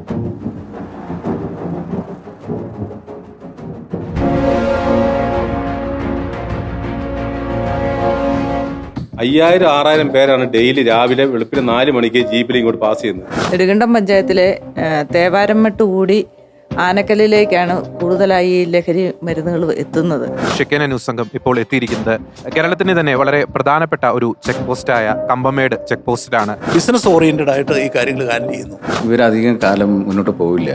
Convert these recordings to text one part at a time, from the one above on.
$5000-6000 പേരാണ് ഡെയിലി രാവിലെ വെളുപ്പിന് 4 മണിക്ക് ജീപ്പിൽ ഇങ്ങോട്ട് പാസ് ചെയ്യുന്നത്. നെടുങ്കണ്ടം പഞ്ചായത്തിലെ തേവാരംമട്ട് കൂടി ആനക്കല്ലിലേക്കാണ് കൂടുതലായി ഈ ലഹരി മരുന്നുകൾ എത്തുന്നത്. ഷെക്കേന ന്യൂസ് സംഘം ഇപ്പോൾ എത്തിയിരിക്കുന്നത് കേരളത്തിന് തന്നെ വളരെ പ്രധാനപ്പെട്ട ഒരു ചെക്ക് പോസ്റ്റായ കമ്പമേട് ചെക്ക് പോസ്റ്റിലാണ്. ബിസിനസ് ഓറിയന്റഡ് ആയിട്ട് ഈ കാര്യങ്ങൾ ഹാൻഡിൽ ചെയ്യുന്നു. ഇവരധികം കാലം മുന്നോട്ട് പോവില്ല.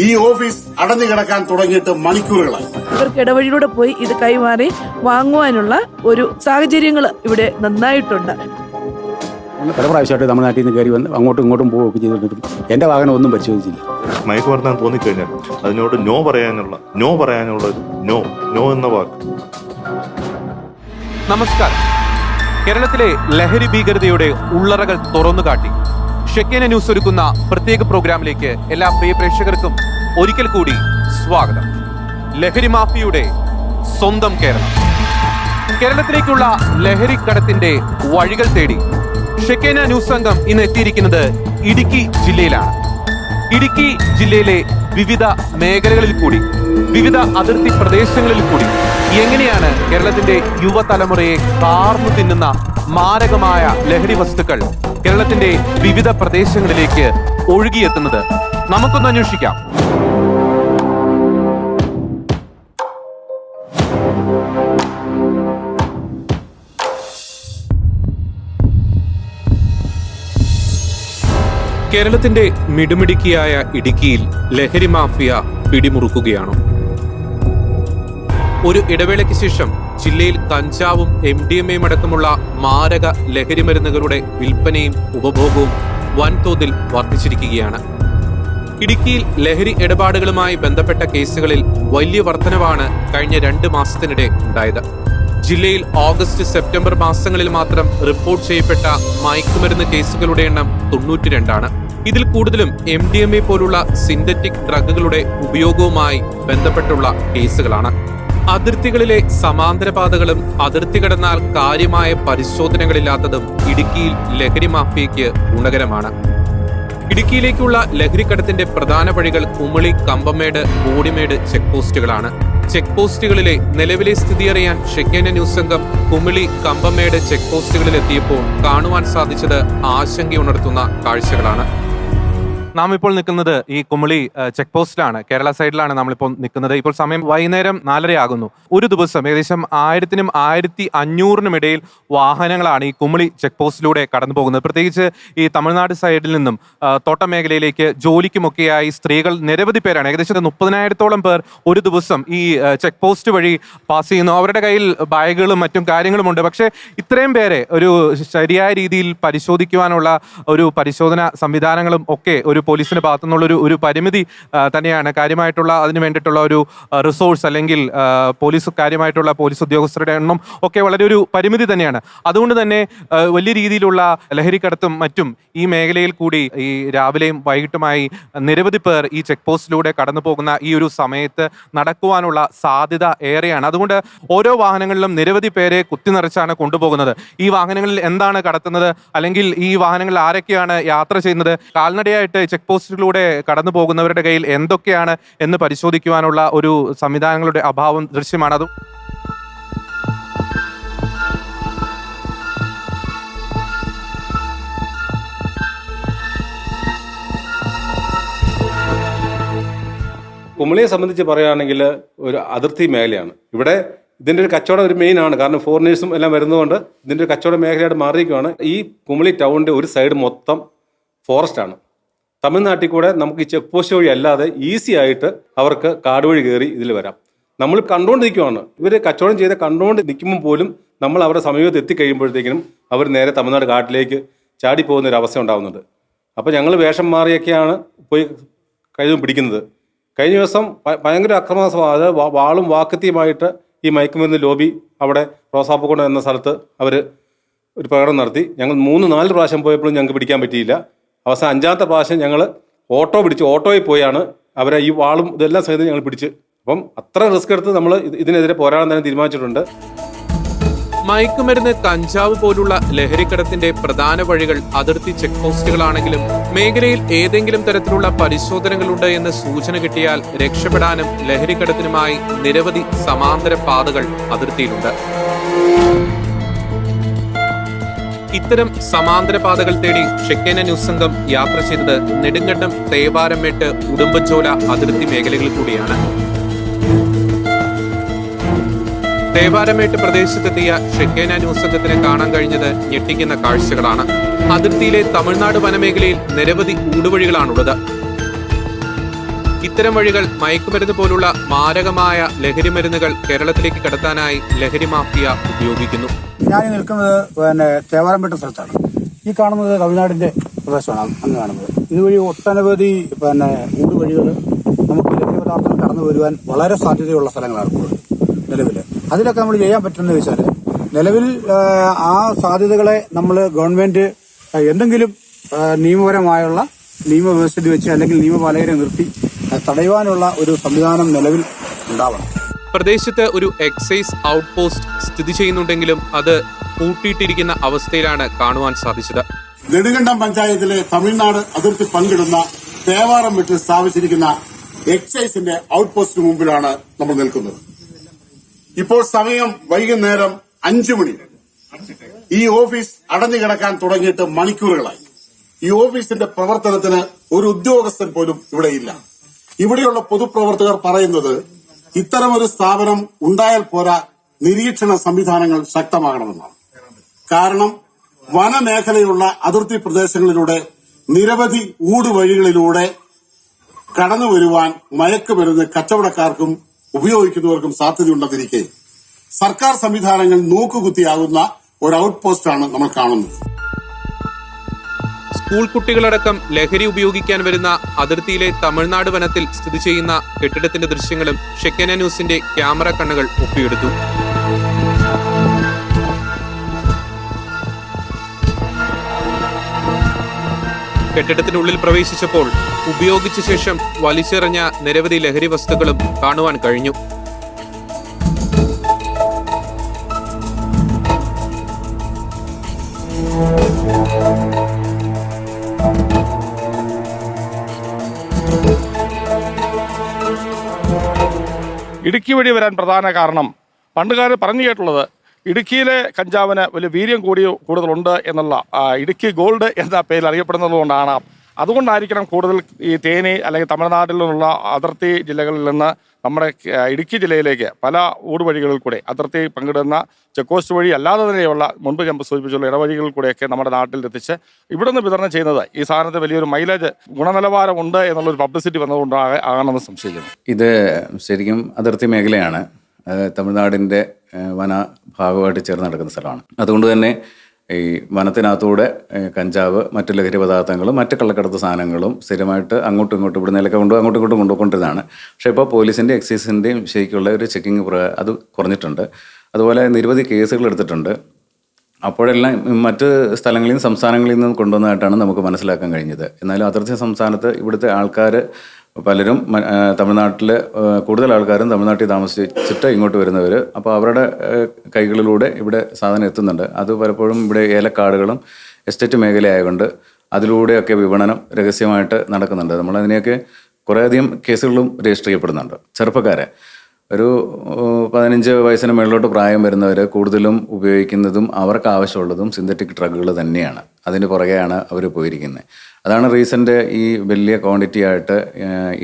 ഈ ഓഫീസ് അടഞ്ഞു കിടക്കാൻ തുടങ്ങിയിട്ട് മണിക്കൂറുകളായി. ഇവർക്ക് ഇടവഴിയിലൂടെ പോയി ഇത് കൈമാറി വാങ്ങുവാനുള്ള ഒരു സാഹചര്യങ്ങൾ ഇവിടെ നന്നായിട്ടുണ്ട്. പല പ്രാവശ്യമായിട്ട് തമിഴ്നാട്ടിൽ നിന്ന് കയറി വന്ന് അങ്ങോട്ടും ഇങ്ങോട്ടും പോവുകയൊക്കെ ചെയ്തിട്ടും എൻ്റെ വാഹനം ഒന്നും പരിശോധിച്ചില്ല. മയക്കുമരുന്നാൻ തോന്നിക്കഴിഞ്ഞാൽ അതിനോട് നോ പറയാനുള്ള ഒരു നോ എന്ന വാക്ക്. നമസ്കാരം. കേരളത്തിലെ ലഹരി ഭീകരതയുടെ ഉള്ളറകൾ തുറന്നുകാട്ടി ഷെക്കേന ന്യൂസ് ഒരുക്കുന്ന പ്രത്യേക പ്രോഗ്രാമിലേക്ക് എല്ലാ പ്രിയ പ്രേക്ഷകർക്കും ഒരിക്കൽ കൂടി സ്വാഗതം. ലഹരി മാഫിയയുടെ സ്വന്തം കേരളം. കേരളത്തിലേക്കുള്ള ലഹരി കടത്തിന്റെ വഴികൾ തേടി ഷെക്കേന ന്യൂസ് സംഘം ഇന്ന് എത്തിയിരിക്കുന്നത് ഇടുക്കി ജില്ലയിലാണ്. ഇടുക്കി ജില്ലയിലെ വിവിധ മേഖലകളിൽ കൂടി, വിവിധ അതിർത്തി പ്രദേശങ്ങളിൽ കൂടി എങ്ങനെയാണ് കേരളത്തിന്റെ യുവതലമുറയെ കാർന്നു തിന്നുന്ന മാരകമായ ലഹരി വസ്തുക്കൾ കേരളത്തിന്റെ വിവിധ പ്രദേശങ്ങളിലേക്ക് ഒഴുകിയെത്തുന്നത് നമുക്കൊന്ന് അന്വേഷിക്കാം. കേരളത്തിന്റെ മിടുമിടുക്കിയായ ഇടുക്കിയിൽ ലഹരി മാഫിയ പിടിമുറുക്കുകയാണോ? ഒരു ഇടവേളയ്ക്ക് ശേഷം ജില്ലയിൽ കഞ്ചാവും MDMA അടക്കമുള്ള മാരക ലഹരി മരുന്നുകളുടെ വിൽപ്പനയും ഉപഭോഗവും വൻതോതിൽ വർദ്ധിച്ചിരിക്കുകയാണ്. ഇടുക്കിയിൽ ലഹരി ഇടപാടുകളുമായി ബന്ധപ്പെട്ട കേസുകളിൽ വലിയ വർധനവാണ് കഴിഞ്ഞ 2 മാസത്തിനിടെ ഉണ്ടായത്. ജില്ലയിൽ ഓഗസ്റ്റ് സെപ്റ്റംബർ മാസങ്ങളിൽ മാത്രം റിപ്പോർട്ട് ചെയ്യപ്പെട്ട മയക്കുമരുന്ന് കേസുകളുടെ എണ്ണം 92 ഇതിൽ കൂടുതലും MDMA പോലുള്ള സിന്തറ്റിക് ഡ്രഗുകളുടെ ഉപയോഗവുമായി ബന്ധപ്പെട്ടുള്ള കേസുകളാണ്. അതിർത്തികളിലെ സമാന്തരപാതകളും അതിർത്തി കടന്നാൽ കാര്യമായ പരിശോധനകളില്ലാത്തതും ഇടുക്കിയിൽ ലഹരി മാഫിയയ്ക്ക് ഗുണകരമാണ്. ഇടുക്കിയിലേക്കുള്ള ലഹരിക്കടത്തിന്റെ പ്രധാന വഴികൾ കുമളി, കമ്പമേട്, ബോഡിമേട് ചെക്ക് പോസ്റ്റുകളാണ്. ചെക്ക് പോസ്റ്റുകളിലെ നിലവിലെ സ്ഥിതി അറിയാൻ ഷെക്കേന ന്യൂസ് സംഘം കുമളി, കമ്പമേട് ചെക്ക് പോസ്റ്റുകളിൽ എത്തിയപ്പോൾ കാണുവാൻ സാധിച്ചത് ആശങ്കയുണർത്തുന്ന കാഴ്ചകളാണ്. നാം ഇപ്പോൾ നിൽക്കുന്നത് ഈ കുമളി ചെക്ക് പോസ്റ്റിലാണ്. കേരള സൈഡിലാണ് നമ്മളിപ്പോൾ നിൽക്കുന്നത്. ഇപ്പോൾ സമയം വൈകുന്നേരം 4:30 ആകുന്നു. ഒരു ദിവസം ഏകദേശം 1000-നും 1500-നും ഇടയിൽ വാഹനങ്ങളാണ് ഈ കുമളി ചെക്ക് പോസ്റ്റിലൂടെ കടന്നു പോകുന്നത്. പ്രത്യേകിച്ച് ഈ തമിഴ്നാട് സൈഡിൽ നിന്നും തോട്ടം മേഖലയിലേക്ക് ജോലിക്കുമൊക്കെയായി സ്ത്രീകൾ നിരവധി പേരാണ്. ഏകദേശം 30,000-ഓളം പേർ ഒരു ദിവസം ഈ ചെക്ക് പോസ്റ്റ് വഴി പാസ് ചെയ്യുന്നു. അവരുടെ കയ്യിൽ ബാഗുകളും മറ്റും കാര്യങ്ങളുമുണ്ട്. പക്ഷേ ഇത്രയും പേരെ ഒരു ശരിയായ രീതിയിൽ പരിശോധിക്കുവാനുള്ള ഒരു പരിശോധന സംവിധാനങ്ങളും ഒക്കെ ഒരു പോലീസിന്റെ ഭാഗത്തു നിന്നുള്ള ഒരു പരിമിതി തന്നെയാണ്. കാര്യമായിട്ടുള്ള അതിന് വേണ്ടിയിട്ടുള്ള ഒരു റിസോഴ്സ് അല്ലെങ്കിൽ കാര്യമായിട്ടുള്ള പോലീസ് ഉദ്യോഗസ്ഥരുടെ എണ്ണം ഒക്കെ വളരെ ഒരു പരിമിതി തന്നെയാണ്. അതുകൊണ്ട് തന്നെ വലിയ രീതിയിലുള്ള ലഹരിക്കടത്തും മറ്റും ഈ മേഖലയിൽ കൂടി ഈ രാവിലെയും വൈകിട്ടുമായി നിരവധി പേർ ഈ ചെക്ക് പോസ്റ്റിലൂടെ കടന്നു പോകുന്ന ഈ ഒരു സമയത്ത് നടക്കുവാനുള്ള സാധ്യത ഏറെയാണ്. അതുകൊണ്ട് ഓരോ വാഹനങ്ങളിലും നിരവധി പേരെ കുത്തി നിറച്ചാണ് കൊണ്ടുപോകുന്നത്. ഈ വാഹനങ്ങളിൽ എന്താണ് കടത്തുന്നത്, അല്ലെങ്കിൽ ഈ വാഹനങ്ങളിൽ ആരൊക്കെയാണ് യാത്ര ചെയ്യുന്നത്, കാൽനടയായിട്ട് ചെക്ക് പോസ്റ്റിലൂടെ കടന്നു പോകുന്നവരുടെ കയ്യിൽ എന്തൊക്കെയാണ് എന്ന് പരിശോധിക്കുവാനുള്ള ഒരു സംവിധാനങ്ങളുടെ അഭാവം ദൃശ്യമാണ്. അതും കുമളിയെ സംബന്ധിച്ച് പറയുകയാണെങ്കിൽ ഒരു അതിർത്തി മേഖലയാണ്. ഇവിടെ ഇതിൻ്റെ ഒരു കച്ചവടം ഒരു മെയിൻ ആണ്. കാരണം ഫോറിനേഴ്സും എല്ലാം വരുന്നതുകൊണ്ട് ഇതിൻ്റെ ഒരു കച്ചവട മേഖലയായിട്ട് മാറിയിരിക്കുകയാണ്. ഈ കുമളി ടൗണിൻ്റെ ഒരു സൈഡ് മൊത്തം ഫോറസ്റ്റാണ്. തമിഴ്നാട്ടിൽ കൂടെ നമുക്ക് ഈ ചെക്ക് പോസ്റ്റ് വഴി അല്ലാതെ ഈസി ആയിട്ട് അവർക്ക് കാട് വഴി കയറി ഇതിൽ വരാം. നമ്മൾ കണ്ടുകൊണ്ട് നിൽക്കുവാണ്. ഇവർ കച്ചവടം ചെയ്ത് കണ്ടുകൊണ്ട് നിൽക്കുമ്പോൾ പോലും നമ്മൾ അവരുടെ സമീപത്ത് എത്തിക്കഴിയുമ്പോഴത്തേക്കിനും അവർ നേരെ തമിഴ്നാട് കാട്ടിലേക്ക് ചാടിപ്പോകുന്ന ഒരു അവസ്ഥ ഉണ്ടാകുന്നുണ്ട്. അപ്പോൾ ഞങ്ങൾ വേഷം മാറിയൊക്കെയാണ് പോയി കഴിവും പിടിക്കുന്നത്. കഴിഞ്ഞ ദിവസം ഭയങ്കര അക്രമാസമാണ്. അത് വാളും വാക്കത്തിയുമായിട്ട് ഈ മയക്കുമരുന്ന് ലോബി അവിടെ റോസാപ്പുകുളം എന്ന സ്ഥലത്ത് അവർ ഒരു പ്രകടനം നടത്തി. ഞങ്ങൾ 3-4 പ്രാവശ്യം പോയപ്പോഴും ഞങ്ങൾക്ക് പിടിക്കാൻ പറ്റിയില്ല. അവസാനം 5ാമത്തെ പ്രാവശ്യം ഞങ്ങൾ ഓട്ടോയിൽ പോയാണ് അവരെ ഈ വാളും ഇതെല്ലാം സഹിതം ഞങ്ങൾ പിടിച്ച്. അപ്പം അത്ര റിസ്ക് എടുത്ത് നമ്മൾ ഇതിനെതിരെ പോരാടാൻ തന്നെ തീരുമാനിച്ചിട്ടുണ്ട്. മയക്കുമരുന്ന്, കഞ്ചാവ് പോലുള്ള ലഹരിക്കടത്തിന്റെ പ്രധാന വഴികൾ അതിർത്തി ചെക്ക് പോസ്റ്റുകളാണെങ്കിലും മേഖലയിൽ ഏതെങ്കിലും തരത്തിലുള്ള പരിശോധനകളുണ്ട് എന്ന് സൂചന കിട്ടിയാൽ രക്ഷപ്പെടാനും ലഹരിക്കടത്തിനുമായി നിരവധി സമാന്തര പാതകൾ അതിർത്തിയിലുണ്ട്. ഇത്തരം സമാന്തര പാതകൾ തേടി ഷെക്കേന ന്യൂസ് സംഘം യാത്ര ചെയ്തത് നെടുങ്കണ്ടം, തേവാരമേട്ട്, ഉടുമ്പൻചോല അതിർത്തി മേഖലകളിൽ കൂടിയാണ്. തേവാരമേട്ട് പ്രദേശത്തെത്തിയ ഷെക്കേന ന്യൂസ് സംഘത്തിന് കാണാൻ കഴിഞ്ഞത് ഞെട്ടിക്കുന്ന കാഴ്ചകളാണ്. അതിർത്തിയിലെ തമിഴ്നാട് വനമേഖലയിൽ നിരവധി ഊടുവഴികളാണുള്ളത്. ഇത്തരം വഴികൾ മയക്കുമരുന്ന് പോലുള്ള മാരകമായ ലഹരി മരുന്നുകൾ കേരളത്തിലേക്ക് കടത്താനായി ലഹരി മാഫിയ ഉപയോഗിക്കുന്നു. ഞാൻ നിൽക്കുന്നത് തേവാരംപേട്ട സ്ഥലത്താണ്. ഈ കാണുന്നത് തമിഴ്നാടിന്റെ പ്രദേശമാണ്. അങ്ങ് കാണുന്നത് ഇതുവഴി ഒട്ടനവധി ഊടുവഴികൾ നമുക്ക് ലഹരി പദാർത്ഥങ്ങൾ കടന്നു വരുവാൻ വളരെ സാധ്യതയുള്ള സ്ഥലങ്ങളാണ് കൂടുതൽ നിലവിൽ. അതിലൊക്കെ നമ്മൾ ചെയ്യാൻ പറ്റുന്നത് വെച്ചാൽ നിലവിൽ ആ സാധ്യതകളെ നമ്മൾ ഗവൺമെന്റ് എന്തെങ്കിലും നിയമപരമായുള്ള നിയമവ്യവസ്ഥ വെച്ച് അല്ലെങ്കിൽ നിയമപാലകരെ നിർത്തി തടയുവാനുള്ള ഒരു സംവിധാനം നിലവിൽ ഉണ്ടാവണം. പ്രദേശത്ത് ഒരു എക്സൈസ് ഔട്ട് പോസ്റ്റ് സ്ഥിതി ചെയ്യുന്നുണ്ടെങ്കിലും അത് പൂട്ടിയിട്ടിരിക്കുന്ന അവസ്ഥയിലാണ് കാണുവാൻ സാധിച്ചത്. നെടുങ്കണ്ടം പഞ്ചായത്തിലെ തമിഴ്നാട് അതിർത്തി പങ്കിടുന്ന തേവാരംപേട്ടിൽ സ്ഥാപിച്ചിരിക്കുന്ന എക്സൈസിന്റെ ഔട്ട് പോസ്റ്റിന് മുമ്പിലാണ് നമ്മൾ നിൽക്കുന്നത്. ഇപ്പോൾ സമയം വൈകുന്നേരം 5 മണി. ഈ ഓഫീസ് അടഞ്ഞു കിടക്കാൻ തുടങ്ങിയിട്ട് മണിക്കൂറുകളായി. ഈ ഓഫീസിന്റെ പ്രവർത്തനത്തിന് ഒരു ഉദ്യോഗസ്ഥൻ പോലും ഇവിടെയില്ല. ഇവിടെയുള്ള പൊതുപ്രവർത്തകർ പറയുന്നത് ഇത്തരമൊരു സ്ഥാപനം ഉണ്ടായാൽ പോരാ, നിരീക്ഷണ സംവിധാനങ്ങൾ ശക്തമാകണമെന്നാണ്. കാരണം വനമേഖലയുള്ള അതിർത്തി പ്രദേശങ്ങളിലൂടെ നിരവധി ഊടുവഴികളിലൂടെ കടന്നുവരുവാൻ മയക്കുമരുന്ന് കച്ചവടക്കാർക്കും ഉപയോഗിക്കുന്നവർക്കും സാധ്യതയുണ്ടെന്നിരിക്കെ സർക്കാർ സംവിധാനങ്ങൾ നോക്കുകുത്തിയാകുന്ന ഒരു ഔട്ട് പോസ്റ്റാണ് നമ്മൾ കാണുന്നത്. സ്കൂൾ കുട്ടികളടക്കം ലഹരി ഉപയോഗിക്കാൻ വരുന്ന അതിർത്തിയിലെ തമിഴ്നാട് വനത്തിൽ സ്ഥിതി ചെയ്യുന്ന കെട്ടിടത്തിന്റെ ദൃശ്യങ്ങളും ഷെക്കേന ന്യൂസിന്റെ ക്യാമറ കണ്ണുകൾ ഒപ്പിയെടുത്തു. കെട്ടിടത്തിനുള്ളിൽ പ്രവേശിച്ചപ്പോൾ ഉപയോഗിച്ച ശേഷം വലിച്ചെറിഞ്ഞ നിരവധി ലഹരി വസ്തുക്കളും കാണുവാൻ കഴിഞ്ഞു. ഇടുക്കി വഴി വരാൻ പ്രധാന കാരണം പണ്ടുകാർ പറഞ്ഞു കേട്ടുള്ളത് ഇടുക്കിയിലെ കഞ്ചാവിന് വലിയ വീര്യം കൂടുതലുണ്ട് എന്നുള്ള ഇടുക്കി ഗോൾഡ് എന്ന പേരിൽ അറിയപ്പെടുന്നത് കൊണ്ടാണ്. അതുകൊണ്ടായിരിക്കണം കൂടുതൽ ഈ തേനി അല്ലെങ്കിൽ തമിഴ്നാട്ടിൽ നിന്നുള്ള അതിർത്തി ജില്ലകളിൽ നിന്ന് നമ്മുടെ ഇടുക്കി ജില്ലയിലേക്ക് പല ഊടുവഴികളിൽ കൂടെ അതിർത്തി പങ്കിടുന്ന ചെക്ക് പോസ്റ്റ് വഴി അല്ലാതെ തന്നെയുള്ള മുൻപ് ഞാൻ സൂചിപ്പിച്ചുള്ള ഇടവഴികളിൽ കൂടെയൊക്കെ നമ്മുടെ നാട്ടിൽ എത്തിച്ച് ഇവിടുന്ന് വിതരണം ചെയ്യുന്നത് ഈ സാധനത്തിന് വലിയൊരു മൈലേജ് ഗുണനിലവാരമുണ്ട് എന്നുള്ളൊരു പബ്ലിസിറ്റി വന്നതുകൊണ്ട് ആണെന്ന് സംശയിക്കുന്നു. ഇത് ശരിക്കും അതിർത്തി മേഖലയാണ്. തമിഴ്നാടിൻ്റെ വന ഭാഗമായിട്ട് ചേർന്ന് നടക്കുന്ന സ്ഥലമാണ്. അതുകൊണ്ട് തന്നെ ഈ വനത്തിനകത്തൂടെ കഞ്ചാവ്, മറ്റു ലഹരി പദാർത്ഥങ്ങളും മറ്റ് കള്ളക്കടത്ത് സാധനങ്ങളും സ്ഥിരമായിട്ട് അങ്ങോട്ടും ഇങ്ങോട്ടും ഇവിടെ നിലക്കെ അങ്ങോട്ടും ഇങ്ങോട്ടും കൊണ്ടുപോയിക്കൊണ്ടിരുന്നതാണ്. പക്ഷേ ഇപ്പോൾ പോലീസിൻ്റെ എക്സൈസിൻ്റെയും ശരിക്കുള്ള ഒരു ചെക്കിങ് അത് കുറഞ്ഞിട്ടുണ്ട്. അതുപോലെ നിരവധി കേസുകൾ എടുത്തിട്ടുണ്ട്. അപ്പോഴെല്ലാം മറ്റ് സ്ഥലങ്ങളിൽ നിന്ന് സംസ്ഥാനങ്ങളിൽ നിന്നും കൊണ്ടുവന്നതായിട്ടാണ് നമുക്ക് മനസ്സിലാക്കാൻ കഴിഞ്ഞത്. എന്നാലും അതിർത്തി സംസ്ഥാനത്ത് ഇവിടുത്തെ ആൾക്കാർ പലരും തമിഴ്നാട്ടിൽ കൂടുതൽ ആൾക്കാരും തമിഴ്നാട്ടിൽ താമസിച്ചിട്ട് ഇങ്ങോട്ട് വരുന്നവർ. അപ്പോൾ അവരുടെ കൈകളിലൂടെ ഇവിടെ സാധനം എത്തുന്നുണ്ട്. അത് പലപ്പോഴും ഇവിടെ ഏലക്കാടുകളും എസ്റ്റേറ്റ് മേഖലയായതുകൊണ്ട് അതിലൂടെയൊക്കെ വിപണനം രഹസ്യമായിട്ട് നടക്കുന്നുണ്ട്. നമ്മളതിനെയൊക്കെ കുറേയധികം കേസുകളും രജിസ്റ്റർ ചെയ്യപ്പെടുന്നുണ്ട്. ചെറുപ്പക്കാരെ ഒരു 15 വയസ്സിന് മുകളിലോട്ട് പ്രായം വരുന്നവർ കൂടുതലും ഉപയോഗിക്കുന്നതും അവർക്ക് ആവശ്യമുള്ളതും സിന്തറ്റിക് ഡ്രഗുകൾ തന്നെയാണ്. അതിന് പുറകെയാണ് അവർ പോയിരിക്കുന്നത്. അതാണ് റീസെൻ്റ് ഈ വലിയ ക്വാണ്ടിറ്റി ആയിട്ട്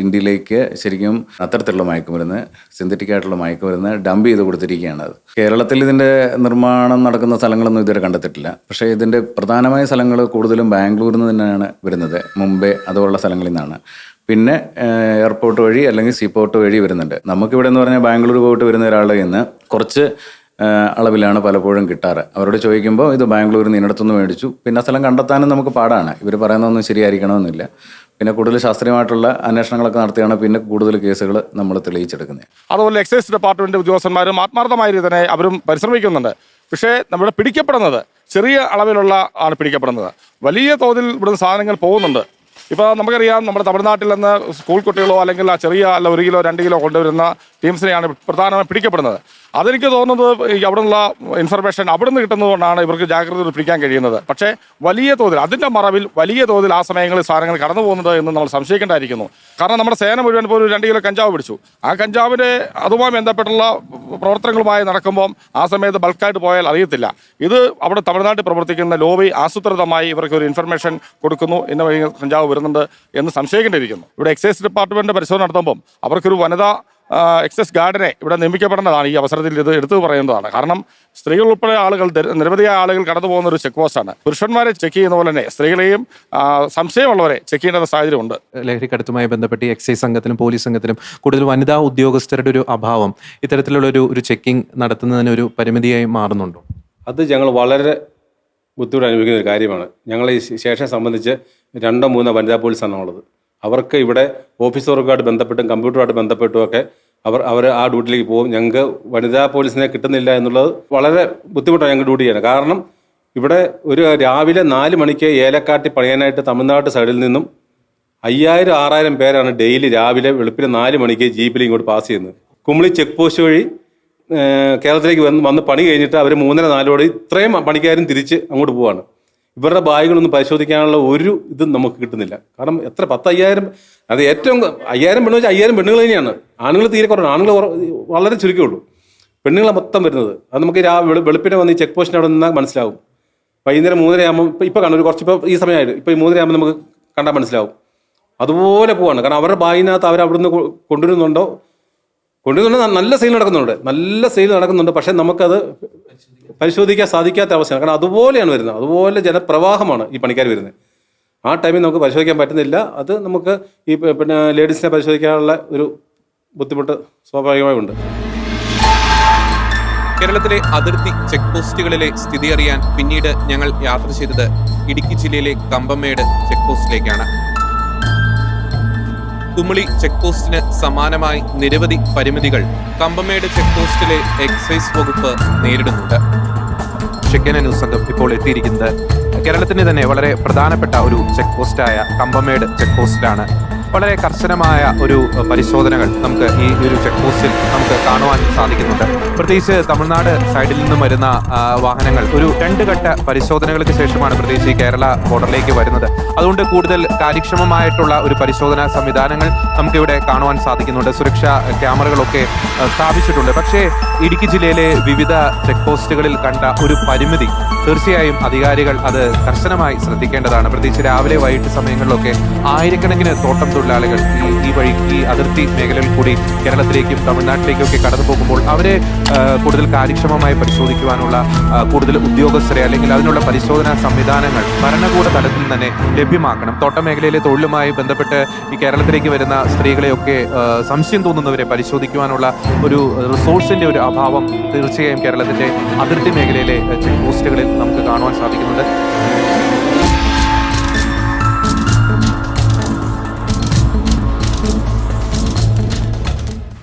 ഇന്ത്യയിലേക്ക് ശരിക്കും അത്തരത്തിലുള്ള മയക്കുമരുന്ന്, സിന്തറ്റിക് ആയിട്ടുള്ള മയക്കുമരുന്ന് ഡംപ് ചെയ്ത് കൊടുത്തിരിക്കുകയാണ്. കേരളത്തിൽ ഇതിൻ്റെ നിർമ്മാണം നടക്കുന്ന സ്ഥലങ്ങളൊന്നും ഇതുവരെ കണ്ടെത്തിയിട്ടില്ല. പക്ഷേ ഇതിൻ്റെ പ്രധാനമായ സ്ഥലങ്ങൾ കൂടുതലും ബാംഗ്ലൂരിൽ നിന്ന് തന്നെയാണ് വരുന്നത്, മുംബൈ അതുപോലുള്ള സ്ഥലങ്ങളിൽ നിന്നാണ്. പിന്നെ എയർപോർട്ട് വഴി അല്ലെങ്കിൽ സീപോർട്ട് വഴി വരുന്നുണ്ട്. നമുക്കിവിടെ എന്ന് പറഞ്ഞാൽ ബാംഗ്ലൂർ പോയിട്ട് വരുന്ന ഒരാളുടെ നിന്ന് കുറച്ച് അളവിലാണ് പലപ്പോഴും കിട്ടാറ്. അവരോട് ചോദിക്കുമ്പോൾ ഇത് ബാംഗ്ലൂരിൽ നിന്ന് ഇന്നടത്തുനിന്ന് മേടിച്ചു. പിന്നെ സ്ഥലം കണ്ടെത്താനും നമുക്ക് പാടാണ്. ഇവർ പറയുന്നതൊന്നും ശരിയായിരിക്കണമെന്നില്ല. പിന്നെ കൂടുതൽ ശാസ്ത്രീയമായിട്ടുള്ള അന്വേഷണങ്ങളൊക്കെ നടത്തിയാണ് പിന്നെ കൂടുതൽ കേസുകൾ നമ്മൾ തെളിയിച്ചെടുക്കുന്നത്. അതുപോലെ എക്സൈസ് ഡിപ്പാർട്ട്മെന്റ് ഉദ്യോഗസ്ഥന്മാരും ആത്മാർത്ഥമായ രീതിയിൽ തന്നെ അവരും പരിശ്രമിക്കുന്നുണ്ട്. പക്ഷേ നമ്മുടെ പിടിക്കപ്പെടുന്നത് ചെറിയ അളവിലുള്ള ആണ് പിടിക്കപ്പെടുന്നത്. വലിയ തോതിൽ ഇവിടുന്ന് സാധനങ്ങൾ പോകുന്നുണ്ട്. ഇപ്പോൾ നമുക്കറിയാം, നമ്മുടെ തമിഴ്നാട്ടിൽ നിന്ന് സ്കൂൾ കുട്ടികളോ അല്ലെങ്കിൽ ചെറിയ 1 കിലോ 2 കിലോ കൊണ്ടുവരുന്ന ടീംസിനെയാണ് പ്രധാനമായും പിടിക്കപ്പെടുന്നത്. അതെനിക്ക് തോന്നുന്നത് ഈ അവിടെ നിന്നുള്ള ഇൻഫർമേഷൻ അവിടെ നിന്ന് കിട്ടുന്നതുകൊണ്ടാണ് ഇവർക്ക് ജാഗ്രത പിടിക്കാൻ കഴിയുന്നത്. പക്ഷേ വലിയ തോതിൽ അതിൻ്റെ മറവിൽ വലിയ തോതിൽ ആ സമയങ്ങളിൽ സാധനങ്ങൾ കടന്നു പോകുന്നത് എന്ന് നമ്മൾ സംശയിക്കേണ്ടായിരിക്കുന്നു. കാരണം നമ്മുടെ സേന മുഴുവൻ ഇപ്പോൾ ഒരു 2 കിലോ കഞ്ചാവ് പിടിച്ചു. ആ കഞ്ചാവിൻ്റെ അതുമായി ബന്ധപ്പെട്ടുള്ള പ്രവർത്തനങ്ങളുമായി നടക്കുമ്പം ആ സമയത്ത് ബൾക്കായിട്ട് പോയാൽ അറിയത്തില്ല. ഇത് അവിടെ തമിഴ്നാട്ടിൽ പ്രവർത്തിക്കുന്ന ലോബി ആസൂത്രിതമായി ഇവർക്ക് ഒരു ഇൻഫർമേഷൻ കൊടുക്കുന്നു, ഇന്ന വഴി കഞ്ചാവ് വരുന്നുണ്ട് എന്ന് സംശയിക്കേണ്ടിയിരിക്കുന്നു. ഇവിടെ എക്സൈസ് ഡിപ്പാർട്ട്മെൻറ്റ് പരിശോധന നടത്തുമ്പം അവർക്കൊരു വനിതാ എക്സൈസ് ഗാർഡിനെ ഇവിടെ നിയമിക്കപ്പെടേണ്ടതാണ്. ഈ അവസരത്തിൽ ഇത് എടുത്തു പറയുന്നതാണ്. കാരണം സ്ത്രീകൾ ഉൾപ്പെടെ ആളുകൾ നിരവധിയായ ആളുകൾ കടന്നു പോകുന്ന ഒരു ചെക്ക് പോസ്റ്റാണ്. പുരുഷന്മാരെ ചെക്ക് ചെയ്യുന്ന പോലെ തന്നെ സ്ത്രീകളെയും സംശയമുള്ളവരെ ചെക്ക് ചെയ്യേണ്ട സാഹചര്യമുണ്ട്. ലഹരിക്കടത്തുമായി ബന്ധപ്പെട്ട് എക്സൈസ് സംഘത്തിലും പോലീസ് സംഘത്തിലും കൂടുതൽ വനിതാ ഉദ്യോഗസ്ഥരുടെ ഒരു അഭാവം ഇത്തരത്തിലുള്ള ഒരു ചെക്കിംഗ് നടത്തുന്നതിന് ഒരു പരിമിതിയായി മാറുന്നുണ്ടോ? അത് ഞങ്ങൾ വളരെ ബുദ്ധിമുട്ട് അനുഭവിക്കുന്ന ഒരു കാര്യമാണ്. ഞങ്ങൾ ഈ സ്റ്റേഷനെ സംബന്ധിച്ച് 2-3 വനിതാ പോലീസാണ് ഉള്ളത്. അവർക്ക് ഇവിടെ ഓഫീസ് വർക്കുമായിട്ട് ബന്ധപ്പെട്ടും കമ്പ്യൂട്ടറുമായിട്ട് ബന്ധപ്പെട്ടും ഒക്കെ അവർ ആ ഡ്യൂട്ടിയിലേക്ക് പോകും. ഞങ്ങൾക്ക് വനിതാ പോലീസിനെ കിട്ടുന്നില്ല എന്നുള്ളത് വളരെ ബുദ്ധിമുട്ടാണ് ഞങ്ങൾക്ക് ഡ്യൂട്ടി ചെയ്യാൻ. കാരണം ഇവിടെ ഒരു രാവിലെ 4 മണിക്ക് ഏലക്കാട്ടി പണിയാനായിട്ട് തമിഴ്നാട് സൈഡിൽ നിന്നും 5000-6000 പേരാണ് ഡെയിലി രാവിലെ വെളുപ്പിന് 4 മണിക്ക് ജീപ്പിൽ ഇങ്ങോട്ട് പാസ് ചെയ്യുന്നത്. കുമളി ചെക്ക് പോസ്റ്റ് വഴി കേരളത്തിലേക്ക് വന്ന് പണി കഴിഞ്ഞിട്ട് അവർ 3-4 ഇത്രയും പണിക്കാരും തിരിച്ച് അങ്ങോട്ട് പോവാണ്. ഇവരുടെ ബാഗുകളൊന്നും പരിശോധിക്കാനുള്ള ഒരു ഇതും നമുക്ക് കിട്ടുന്നില്ല. കാരണം എത്ര 10-5000, അത് ഏറ്റവും 5000 പെണ്ണ് വെച്ചാൽ 5000 പെണ്ണുങ്ങൾ തന്നെയാണ്. ആണുങ്ങൾ തീരെ കുറവാണ്. ആണുങ്ങൾ വളരെ ചുരുക്കമുള്ളൂ. പെണ്ണുങ്ങളെ മൊത്തം വരുന്നത്. അത് നമുക്ക് വെളുപ്പിനെ വന്ന് ഈ ചെക്ക് പോസ്റ്റിന് അവിടെ നിന്നാൽ മനസ്സിലാവും. വൈകുന്നേരം 3:30 ആകുമ്പോൾ ഇപ്പോൾ കാണും, ഒരു കുറച്ചിപ്പോൾ ഈ സമയമായിട്ട് ഇപ്പോൾ ഈ 3:30 ആകുമ്പോൾ നമുക്ക് കണ്ടാൽ മനസ്സിലാവും. അതുപോലെ പോവാണ്. കാരണം അവരുടെ ബാഗിനകത്ത് അവർ അവിടെ നിന്ന് കൊണ്ടുവരുന്നുണ്ടോ നല്ല സെയിൽ നടക്കുന്നുണ്ട്. പക്ഷെ നമുക്കത് പരിശോധിക്കാൻ സാധിക്കാത്ത അവസ്ഥയാണ്. കാരണം അതുപോലെയാണ് വരുന്നത്. അതുപോലെ ജനപ്രവാഹമാണ് ഈ പണിക്കാർ വരുന്നത്. ആ ടൈമിൽ നമുക്ക് പരിശോധിക്കാൻ പറ്റുന്നില്ല. അത് നമുക്ക് ഈ ലേഡീസിനെ പരിശോധിക്കാനുള്ള ഒരു ബുദ്ധിമുട്ട് സ്വാഭാവികമായി ഉണ്ട്. കേരളത്തിലെ അതിർത്തി ചെക്ക് പോസ്റ്റുകളിലെ സ്ഥിതി അറിയാൻ പിന്നീട് ഞങ്ങൾ യാത്ര ചെയ്തത് ഇടുക്കി ജില്ലയിലെ കമ്പമേട് ചെക്ക് പോസ്റ്റിലേക്കാണ്. കുമളി ചെക്ക് പോസ്റ്റിന് സമാനമായി നിരവധി പരിമിതികൾ കമ്പമേട് ചെക്ക് പോസ്റ്റിലെ എക്സൈസ് വകുപ്പ് നേരിടുന്നുണ്ട്. ഷെക്കേന ന്യൂസ് സംഘം ഇപ്പോൾ എത്തിയിരിക്കുന്നത് കേരളത്തിന് തന്നെ വളരെ പ്രധാനപ്പെട്ട ഒരു ചെക്ക് പോസ്റ്റായ കമ്പമേട് ചെക്ക് പോസ്റ്റിലാണ്. വളരെ കർശനമായ ഒരു പരിശോധനകൾ നമുക്ക് ഈ ഒരു ചെക്ക് പോസ്റ്റിൽ നമുക്ക് കാണുവാൻ സാധിക്കുന്നുണ്ട്. പ്രത്യേകിച്ച് തമിഴ്നാട് സൈഡിൽ നിന്നും വരുന്ന വാഹനങ്ങൾ ഒരു 2 ഘട്ട പരിശോധനകൾക്ക് ശേഷമാണ് പ്രത്യേകിച്ച് ഈ കേരള ബോർഡറിലേക്ക് വരുന്നത്. അതുകൊണ്ട് കൂടുതൽ കാര്യക്ഷമമായിട്ടുള്ള ഒരു പരിശോധനാ സംവിധാനങ്ങൾ നമുക്കിവിടെ കാണുവാൻ സാധിക്കുന്നുണ്ട്. സുരക്ഷാ ക്യാമറകളൊക്കെ സ്ഥാപിച്ചിട്ടുണ്ട്. പക്ഷേ ഇടുക്കി ജില്ലയിലെ വിവിധ ചെക്ക് പോസ്റ്റുകളിൽ കണ്ട ഒരു പരിമിതി തീർച്ചയായും അധികാരികൾ അത് കർശനമായി ശ്രദ്ധിക്കേണ്ടതാണ്. പ്രത്യേകിച്ച് രാവിലെ വൈകിട്ട് സമയങ്ങളിലൊക്കെ ആയിരക്കണക്കിന് തോട്ടം തൊഴിലാളികൾ ഈ അതിർത്തി മേഖലയിൽ കൂടി കേരളത്തിലേക്കും തമിഴ്നാട്ടിലേക്കും ഒക്കെ കടന്നു പോകുമ്പോൾ അവരെ കൂടുതൽ കാര്യക്ഷമമായി പരിശോധിക്കുവാനുള്ള കൂടുതൽ ഉദ്യോഗസ്ഥരെ അല്ലെങ്കിൽ അതിനുള്ള പരിശോധനാ സംവിധാനങ്ങൾ ഭരണകൂട തലത്തിൽ തന്നെ ലഭ്യമാക്കണം. തോട്ടമേഖലയിലെ തൊഴിലുമായി ബന്ധപ്പെട്ട് ഈ കേരളത്തിലേക്ക് വരുന്ന സ്ത്രീകളെയൊക്കെ സംശയം തോന്നുന്നവരെ പരിശോധിക്കുവാനുള്ള ഒരു റിസോഴ്സിന്റെ ഒരു അഭാവം തീർച്ചയായും കേരളത്തിന്റെ അതിർത്തി മേഖലയിലെ ചെക്ക് പോസ്റ്റുകളിൽ നമുക്ക് കാണുവാൻ സാധിക്കുന്നുണ്ട്.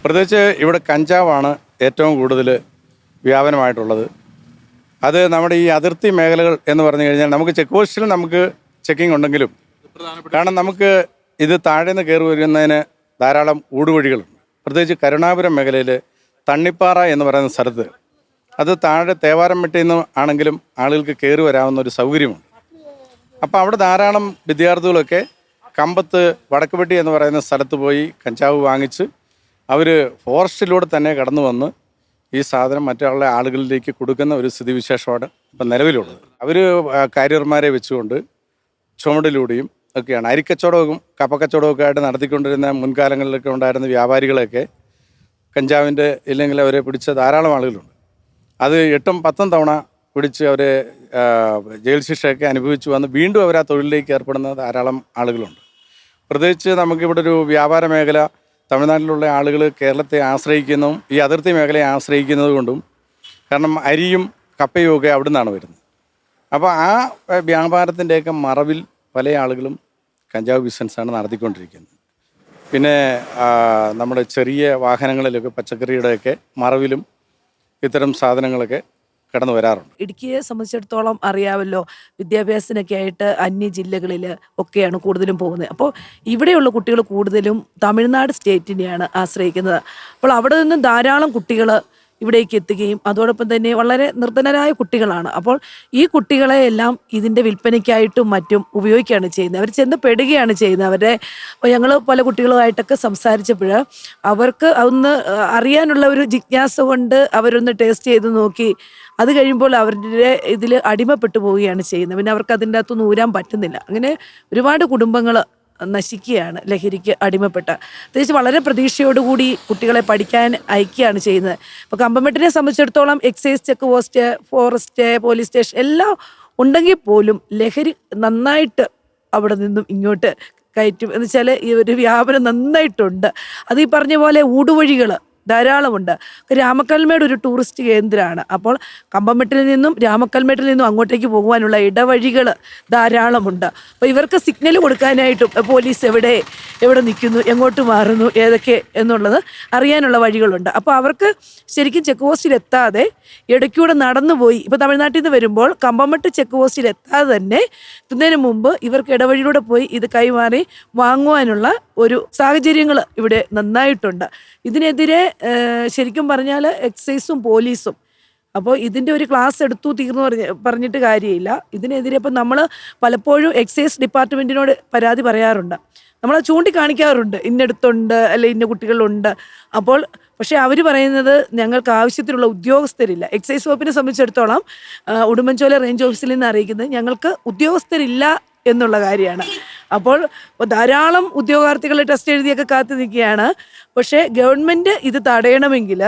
പ്രത്യേകിച്ച് ഇവിടെ കഞ്ചാവാണ് ഏറ്റവും കൂടുതൽ വ്യാപനമായിട്ടുള്ളത്. അത് നമ്മുടെ ഈ അതിർത്തി മേഖലകൾ എന്ന് പറഞ്ഞു കഴിഞ്ഞാൽ നമുക്ക് ചെക്ക് പോസ്റ്റിൽ നമുക്ക് ചെക്കിംഗ് ഉണ്ടെങ്കിലും കാരണം നമുക്ക് ഇത് താഴെ നിന്ന് കയറി വരുന്നതിന് ധാരാളം ഊടുവഴികളുണ്ട്. പ്രത്യേകിച്ച് കരുണാപുരം മേഖലയിൽ തണ്ണിപ്പാറ എന്ന് പറയുന്ന സ്ഥലത്ത് അത് താഴെ തേവാരംപെട്ടിൽ നിന്ന് ആണെങ്കിലും ആളുകൾക്ക് കയറി വരാവുന്ന ഒരു സൗകര്യമുണ്ട്. അപ്പോൾ അവിടെ ധാരാളം വിദ്യാർത്ഥികളൊക്കെ കമ്പത്ത് വടക്കുപെട്ടി എന്ന് പറയുന്ന സ്ഥലത്ത് പോയി കഞ്ചാവ് വാങ്ങിച്ച് അവർ ഫോറസ്റ്റിലൂടെ തന്നെ കടന്നു വന്ന് ഈ സാധനം മറ്റുള്ള ആളുകളിലേക്ക് കൊടുക്കുന്ന ഒരു സ്ഥിതിവിശേഷമാണ് ഇപ്പം നിലവിലുള്ളത്. അവർ കാരിയർമാരെ വെച്ചുകൊണ്ട് ചുമടിലൂടെയും ഒക്കെയാണ് അരിക്കച്ചവടവും കപ്പക്കച്ചവടമൊക്കെ ആയിട്ട് നടത്തിക്കൊണ്ടിരുന്ന മുൻകാലങ്ങളിലൊക്കെ ഉണ്ടായിരുന്ന വ്യാപാരികളെയൊക്കെ കഞ്ചാവിൻ്റെ ഇല്ലെങ്കിൽ അവരെ പിടിച്ച ധാരാളം ആളുകളുണ്ട്. അത് 8-10 തവണ പിടിച്ച് അവരെ ജയിൽ ശിക്ഷയൊക്കെ അനുഭവിച്ചു വന്ന് വീണ്ടും അവർ ആ തൊഴിലിലേക്ക് ഏർപ്പെടുന്ന ധാരാളം ആളുകളുണ്ട്. പ്രത്യേകിച്ച് നമുക്കിവിടെ ഒരു വ്യാപാര മേഖല തമിഴ്നാട്ടിലുള്ള ആളുകൾ കേരളത്തെ ആശ്രയിക്കുന്നതും ഈ അതിർത്തി മേഖലയെ ആശ്രയിക്കുന്നത് കൊണ്ടും കാരണം അരിയും കപ്പയും ഒക്കെ അവിടെ നിന്നാണ് വരുന്നത്. അപ്പോൾ ആ വ്യാപാരത്തിൻ്റെയൊക്കെ മറവിൽ പല ആളുകളും കഞ്ചാവ് ബിസിനസ്സാണ് നടത്തിക്കൊണ്ടിരിക്കുന്നത്. പിന്നെ നമ്മുടെ ചെറിയ വാഹനങ്ങളിലൊക്കെ പച്ചക്കറിയുടെയൊക്കെ മറവിലും ഇത്തരം സാധനങ്ങളൊക്കെ കടന്നു വരാറുണ്ട്. ഇടുക്കിയെ സംബന്ധിച്ചിടത്തോളം അറിയാമല്ലോ, വിദ്യാഭ്യാസത്തിനൊക്കെ ആയിട്ട് അന്യ ജില്ലകളിൽ ഒക്കെയാണ് കൂടുതലും പോകുന്നത്. അപ്പോൾ ഇവിടെയുള്ള കുട്ടികൾ കൂടുതലും തമിഴ്നാട് സ്റ്റേറ്റിനെയാണ് ആശ്രയിക്കുന്നത്. അപ്പോൾ അവിടെ നിന്നും ധാരാളം കുട്ടികൾ ഇവിടേക്ക് എത്തുകയും അതോടൊപ്പം തന്നെ വളരെ നിർധനരായ കുട്ടികളാണ്. അപ്പോൾ ഈ കുട്ടികളെ എല്ലാം ഇതിൻ്റെ വിൽപ്പനയ്ക്കായിട്ടും മറ്റും ഉപയോഗിക്കുകയാണ് ചെയ്യുന്നത്. അവർ ചെന്ന് പെടുകയാണ് ചെയ്യുന്നത്. അവരുടെ ഞങ്ങൾ പല കുട്ടികളുമായിട്ടൊക്കെ സംസാരിച്ചപ്പോൾ അവർക്ക് ഒന്ന് അറിയാനുള്ള ഒരു ജിജ്ഞാസ കൊണ്ട് അവരൊന്ന് ടേസ്റ്റ് ചെയ്ത് നോക്കി. അത് കഴിയുമ്പോൾ അവരുടെ ഇതിൽ അടിമപ്പെട്ടു പോവുകയാണ് ചെയ്യുന്നത്. പിന്നെ അവർക്ക് അതിൻ്റെ അകത്തൊന്നും ഊരാൻ പറ്റുന്നില്ല. അങ്ങനെ ഒരുപാട് കുടുംബങ്ങൾ നശിക്കുകയാണ് ലഹരിക്ക് അടിമപ്പെട്ട. പ്രത്യേകിച്ച് വളരെ പ്രതീക്ഷയോടുകൂടി കുട്ടികളെ പഠിക്കാൻ അയക്കുകയാണ് ചെയ്യുന്നത്. ഇപ്പോൾ കമ്പമെട്ടിനെ സംബന്ധിച്ചിടത്തോളം excise check post, forest, police station എല്ലാം ഉണ്ടെങ്കിൽ പോലും ലഹരി നന്നായിട്ട് അവിടെ നിന്നും ഇങ്ങോട്ട് കയറ്റും. എന്ന് വെച്ചാൽ ഈ ഒരു വ്യാപനം നന്നായിട്ടുണ്ട്. അത് ഈ പറഞ്ഞ പോലെ ഊടുവഴികൾ ധാരാളമുണ്ട്. രാമക്കൽമേട് ഒരു ടൂറിസ്റ്റ് കേന്ദ്രമാണ്. അപ്പോൾ കമ്പമെട്ടിൽ നിന്നും രാമക്കൽമേട്ടിൽ നിന്നും അങ്ങോട്ടേക്ക് പോകുവാനുള്ള ഇടവഴികൾ ധാരാളമുണ്ട്. അപ്പോൾ ഇവർക്ക് സിഗ്നൽ കൊടുക്കാനായിട്ടും പോലീസ് എവിടെ നിൽക്കുന്നു, എങ്ങോട്ട് മാറുന്നു, ഏതൊക്കെ എന്നുള്ളത് അറിയാനുള്ള വഴികളുണ്ട്. അപ്പോൾ അവർക്ക് ശരിക്കും ചെക്ക് പോസ്റ്റിൽ എത്താതെ ഇടയ്ക്കൂടെ നടന്നു പോയി, ഇപ്പോൾ തമിഴ്നാട്ടിൽ നിന്ന് വരുമ്പോൾ കമ്പമെട്ട് ചെക്ക് പോസ്റ്റിൽ എത്താതെ തന്നെ എത്തുന്നതിന് മുമ്പ് ഇവർക്ക് ഇടവഴിയിലൂടെ പോയി ഇത് കൈമാറി വാങ്ങുവാനുള്ള ഒരു സാഹചര്യങ്ങൾ ഇവിടെ നന്നായിട്ടുണ്ട്. ഇതിനെതിരെ ശരിക്കും പറഞ്ഞാൽ എക്സൈസും പോലീസും അപ്പോൾ ഇതിൻ്റെ ഒരു ക്ലാസ് എടുത്തു തീർന്നു പറഞ്ഞിട്ട് കാര്യമില്ല. ഇതിനെതിരെ ഇപ്പം നമ്മൾ പലപ്പോഴും എക്സൈസ് ഡിപ്പാർട്ട്മെൻറ്റിനോട് പരാതി പറയാറുണ്ട്, നമ്മൾ ചൂണ്ടിക്കാണിക്കാറുണ്ട്, ഇന്നടുത്തുണ്ട് അല്ലെ ഇന്ന കുട്ടികളുണ്ട്. അപ്പോൾ പക്ഷേ അവർ പറയുന്നത് ഞങ്ങൾക്ക് ആവശ്യത്തിനുള്ള ഉദ്യോഗസ്ഥരില്ല. എക്സൈസ് വകുപ്പിനെ സംബന്ധിച്ചിടത്തോളം ഉടുമ്പൻചോല റേഞ്ച് ഓഫീസിൽ നിന്ന് അറിയിക്കുന്നത് ഞങ്ങൾക്ക് ഉദ്യോഗസ്ഥരില്ല എന്നുള്ള കാര്യമാണ്. അപ്പോൾ ധാരാളം ഉദ്യോഗാർത്ഥികൾ ടെസ്റ്റ് എഴുതിയൊക്കെ കാത്തു നിൽക്കുകയാണ്. പക്ഷേ ഗവൺമെൻറ് ഇത് തടയണമെങ്കിൽ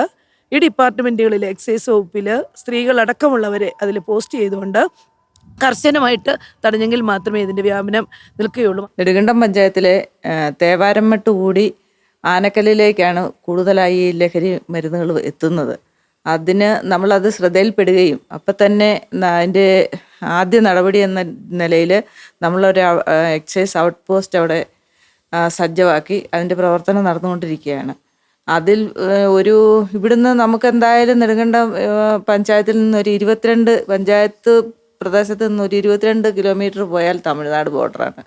ഈ ഡിപ്പാർട്ട്മെൻറ്റുകളിൽ എക്സൈസ് വകുപ്പിൽ സ്ത്രീകളടക്കമുള്ളവരെ അതിൽ പോസ്റ്റ് ചെയ്തുകൊണ്ട് കർശനമായിട്ട് തടഞ്ഞെങ്കിൽ മാത്രമേ ഇതിൻ്റെ വ്യാപനം നിൽക്കുകയുള്ളൂ. നെടുങ്കണ്ടം പഞ്ചായത്തിലെ തേവാരംമട്ട് കൂടി ആനക്കല്ലിലേക്കാണ് കൂടുതലായി ഈ ലഹരി മരുന്നുകൾ എത്തുന്നത്. അതിന് നമ്മളത് ശ്രദ്ധയിൽപ്പെടുകയും അപ്പം തന്നെ അതിൻ്റെ ആദ്യ നടപടി എന്ന നിലയിൽ നമ്മളൊരു എക്സൈസ് ഔട്ട് പോസ്റ്റ് അവിടെ സജ്ജമാക്കി അതിൻ്റെ പ്രവർത്തനം നടന്നുകൊണ്ടിരിക്കുകയാണ്. അതിൽ ഇവിടുന്ന് നമുക്ക് എന്തായാലും നെടുങ്കണ്ടം പഞ്ചായത്തിൽ നിന്നൊരു 22 പഞ്ചായത്ത് പ്രദേശത്ത് നിന്ന് ഒരു 22 കിലോമീറ്റർ പോയാൽ തമിഴ്നാട് ബോർഡറാണ്.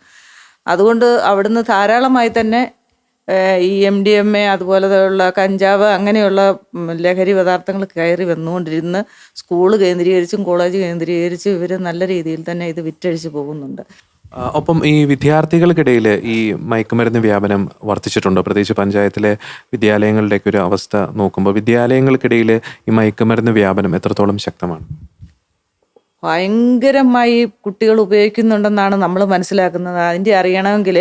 അതുകൊണ്ട് അവിടുന്ന് ധാരാളമായി തന്നെ ഈ MDMA അതുപോലെയുള്ള കഞ്ചാവ് അങ്ങനെയുള്ള ലഹരി പദാർത്ഥങ്ങൾ കയറി വന്നുകൊണ്ടിരുന്ന് സ്കൂൾ കേന്ദ്രീകരിച്ചും കോളേജ് കേന്ദ്രീകരിച്ചും ഇവർ നല്ല രീതിയിൽ തന്നെ ഇത് വിറ്റഴിച്ച് പോകുന്നുണ്ട്. ഒപ്പം ഈ വിദ്യാർത്ഥികൾക്കിടയിൽ ഈ മയക്കുമരുന്ന് വ്യാപനം വർദ്ധിച്ചിട്ടുണ്ടോ? പ്രത്യേകിച്ച് പഞ്ചായത്തിലെ വിദ്യാലയങ്ങളുടെയൊക്കെ ഒരു അവസ്ഥ നോക്കുമ്പോൾ വിദ്യാലയങ്ങൾക്കിടയിൽ ഈ മയക്കുമരുന്ന് വ്യാപനം എത്രത്തോളം ശക്തമാണ്? ഭയങ്കരമായി കുട്ടികൾ ഉപയോഗിക്കുന്നുണ്ടെന്നാണ് നമ്മൾ മനസ്സിലാക്കുന്നത്. അതിൻ്റെ അറിയണമെങ്കിൽ